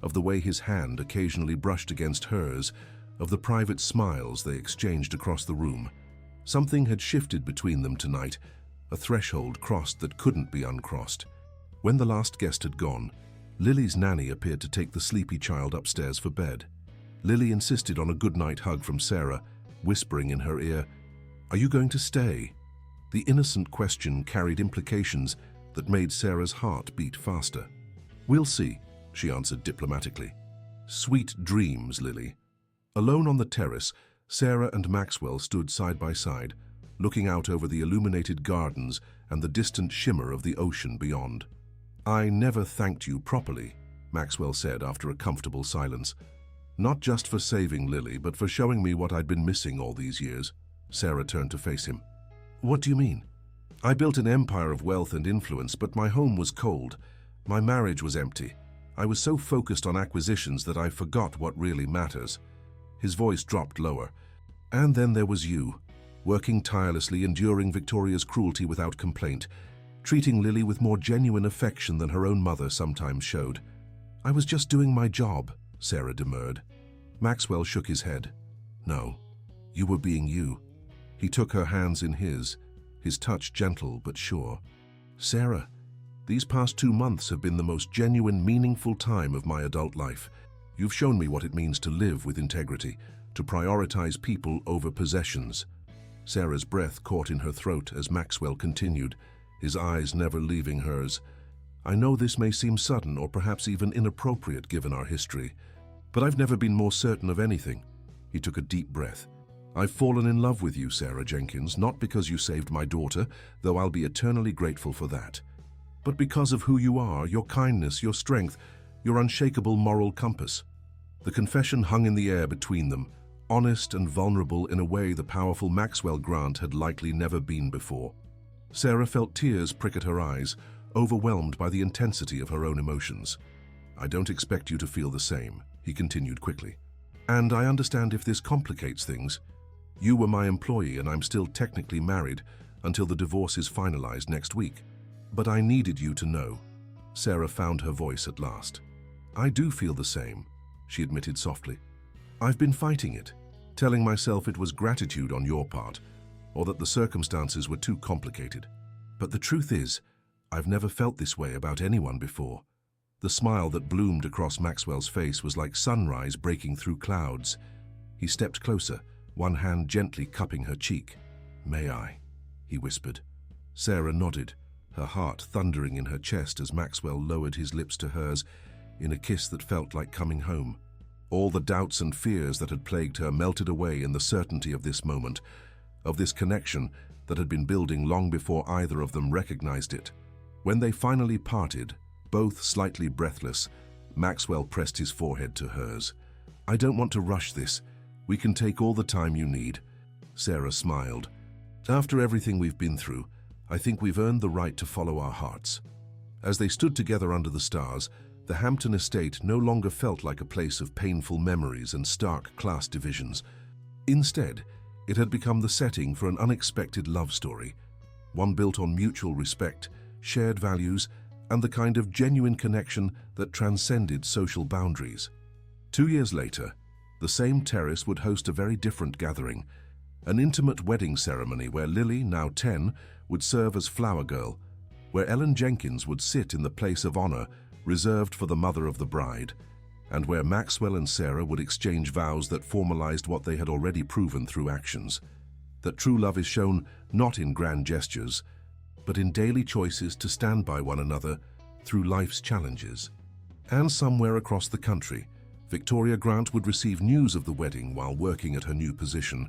of the way his hand occasionally brushed against hers, of the private smiles they exchanged across the room. Something had shifted between them tonight, a threshold crossed that couldn't be uncrossed. When the last guest had gone, Lily's nanny appeared to take the sleepy child upstairs for bed. Lily insisted on a goodnight hug from Sarah, whispering in her ear, "Are you going to stay?" The innocent question carried implications that made Sarah's heart beat faster. "We'll see," she answered diplomatically. "Sweet dreams, Lily." Alone on the terrace, Sarah and Maxwell stood side by side, looking out over the illuminated gardens and the distant shimmer of the ocean beyond. "I never thanked you properly," Maxwell said after a comfortable silence. "Not just for saving Lily, but for showing me what I'd been missing all these years." Sarah turned to face him. "What do you mean?" "I built an empire of wealth and influence, but my home was cold. My marriage was empty. I was so focused on acquisitions that I forgot what really matters." His voice dropped lower. "And then there was you, working tirelessly, enduring Victoria's cruelty without complaint, treating Lily with more genuine affection than her own mother sometimes showed." "I was just doing my job," Sarah demurred. Maxwell shook his head. "No, you were being you." He took her hands in his touch gentle but sure. "Sarah, these past 2 months have been the most genuine, meaningful time of my adult life. You've shown me what it means to live with integrity, to prioritize people over possessions." Sarah's breath caught in her throat as Maxwell continued, his eyes never leaving hers. "I know this may seem sudden or perhaps even inappropriate given our history, but I've never been more certain of anything." He took a deep breath. "I've fallen in love with you, Sarah Jenkins, not because you saved my daughter, though I'll be eternally grateful for that, but because of who you are, your kindness, your strength, your unshakable moral compass." The confession hung in the air between them, honest and vulnerable in a way the powerful Maxwell Grant had likely never been before. Sarah felt tears prick at her eyes, overwhelmed by the intensity of her own emotions. "I don't expect you to feel the same," he continued quickly. "And I understand if this complicates things. You were my employee and I'm still technically married until the divorce is finalized next week. But I needed you to know." Sarah found her voice at last. "I do feel the same," she admitted softly. "I've been fighting it, telling myself it was gratitude on your part, or that the circumstances were too complicated. But the truth is, I've never felt this way about anyone before." The smile that bloomed across Maxwell's face was like sunrise breaking through clouds. He stepped closer, one hand gently cupping her cheek. "May I?" he whispered. Sarah nodded, her heart thundering in her chest as Maxwell lowered his lips to hers in a kiss that felt like coming home. All the doubts and fears that had plagued her melted away in the certainty of this moment, of this connection that had been building long before either of them recognized it. When they finally parted, both slightly breathless, Maxwell pressed his forehead to hers. "I don't want to rush this. We can take all the time you need." Sarah smiled. "After everything we've been through, I think we've earned the right to follow our hearts." As they stood together under the stars, the Hampton estate no longer felt like a place of painful memories and stark class divisions. Instead, it had become the setting for an unexpected love story, one built on mutual respect, shared values, and the kind of genuine connection that transcended social boundaries. 2 years later, the same terrace would host a very different gathering, an intimate wedding ceremony where Lily, now 10, would serve as flower girl, where Ellen Jenkins would sit in the place of honor reserved for the mother of the bride, and where Maxwell and Sarah would exchange vows that formalized what they had already proven through actions, that true love is shown not in grand gestures, but in daily choices to stand by one another through life's challenges. And somewhere across the country, Victoria Grant would receive news of the wedding while working at her new position,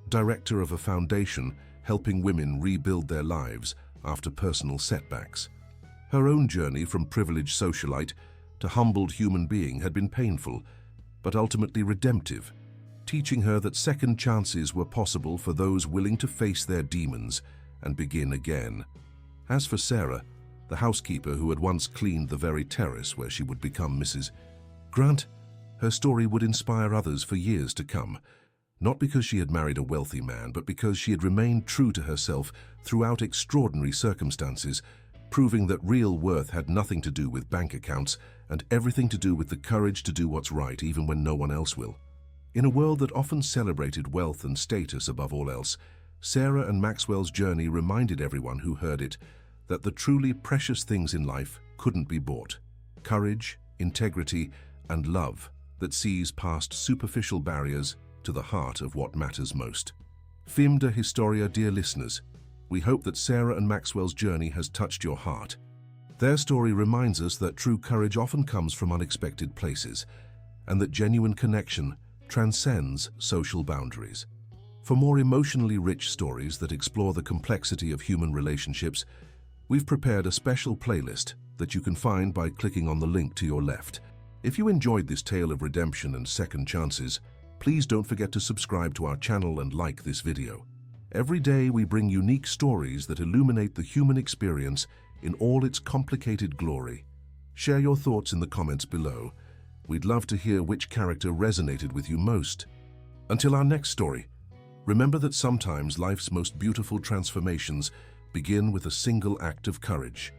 director of a foundation helping women rebuild their lives after personal setbacks. Her own journey from privileged socialite to humbled human being had been painful, but ultimately redemptive, teaching her that second chances were possible for those willing to face their demons and begin again. As for Sarah, the housekeeper who had once cleaned the very terrace where she would become Mrs. Grant, her story would inspire others for years to come, not because she had married a wealthy man, but because she had remained true to herself throughout extraordinary circumstances, proving that real worth had nothing to do with bank accounts and everything to do with the courage to do what's right even when no one else will. In a world that often celebrated wealth and status above all else, Sarah and Maxwell's journey reminded everyone who heard it that the truly precious things in life couldn't be bought. Courage, integrity, and love that sees past superficial barriers to the heart of what matters most. Film de Historia, dear listeners, we hope that Sarah and Maxwell's journey has touched your heart. Their story reminds us that true courage often comes from unexpected places, and that genuine connection transcends social boundaries. For more emotionally rich stories that explore the complexity of human relationships, we've prepared a special playlist that you can find by clicking on the link to your left. If you enjoyed this tale of redemption and second chances, please don't forget to subscribe to our channel and like this video. Every day we bring unique stories that illuminate the human experience in all its complicated glory. Share your thoughts in the comments below. We'd love to hear which character resonated with you most. Until our next story, remember that sometimes life's most beautiful transformations begin with a single act of courage.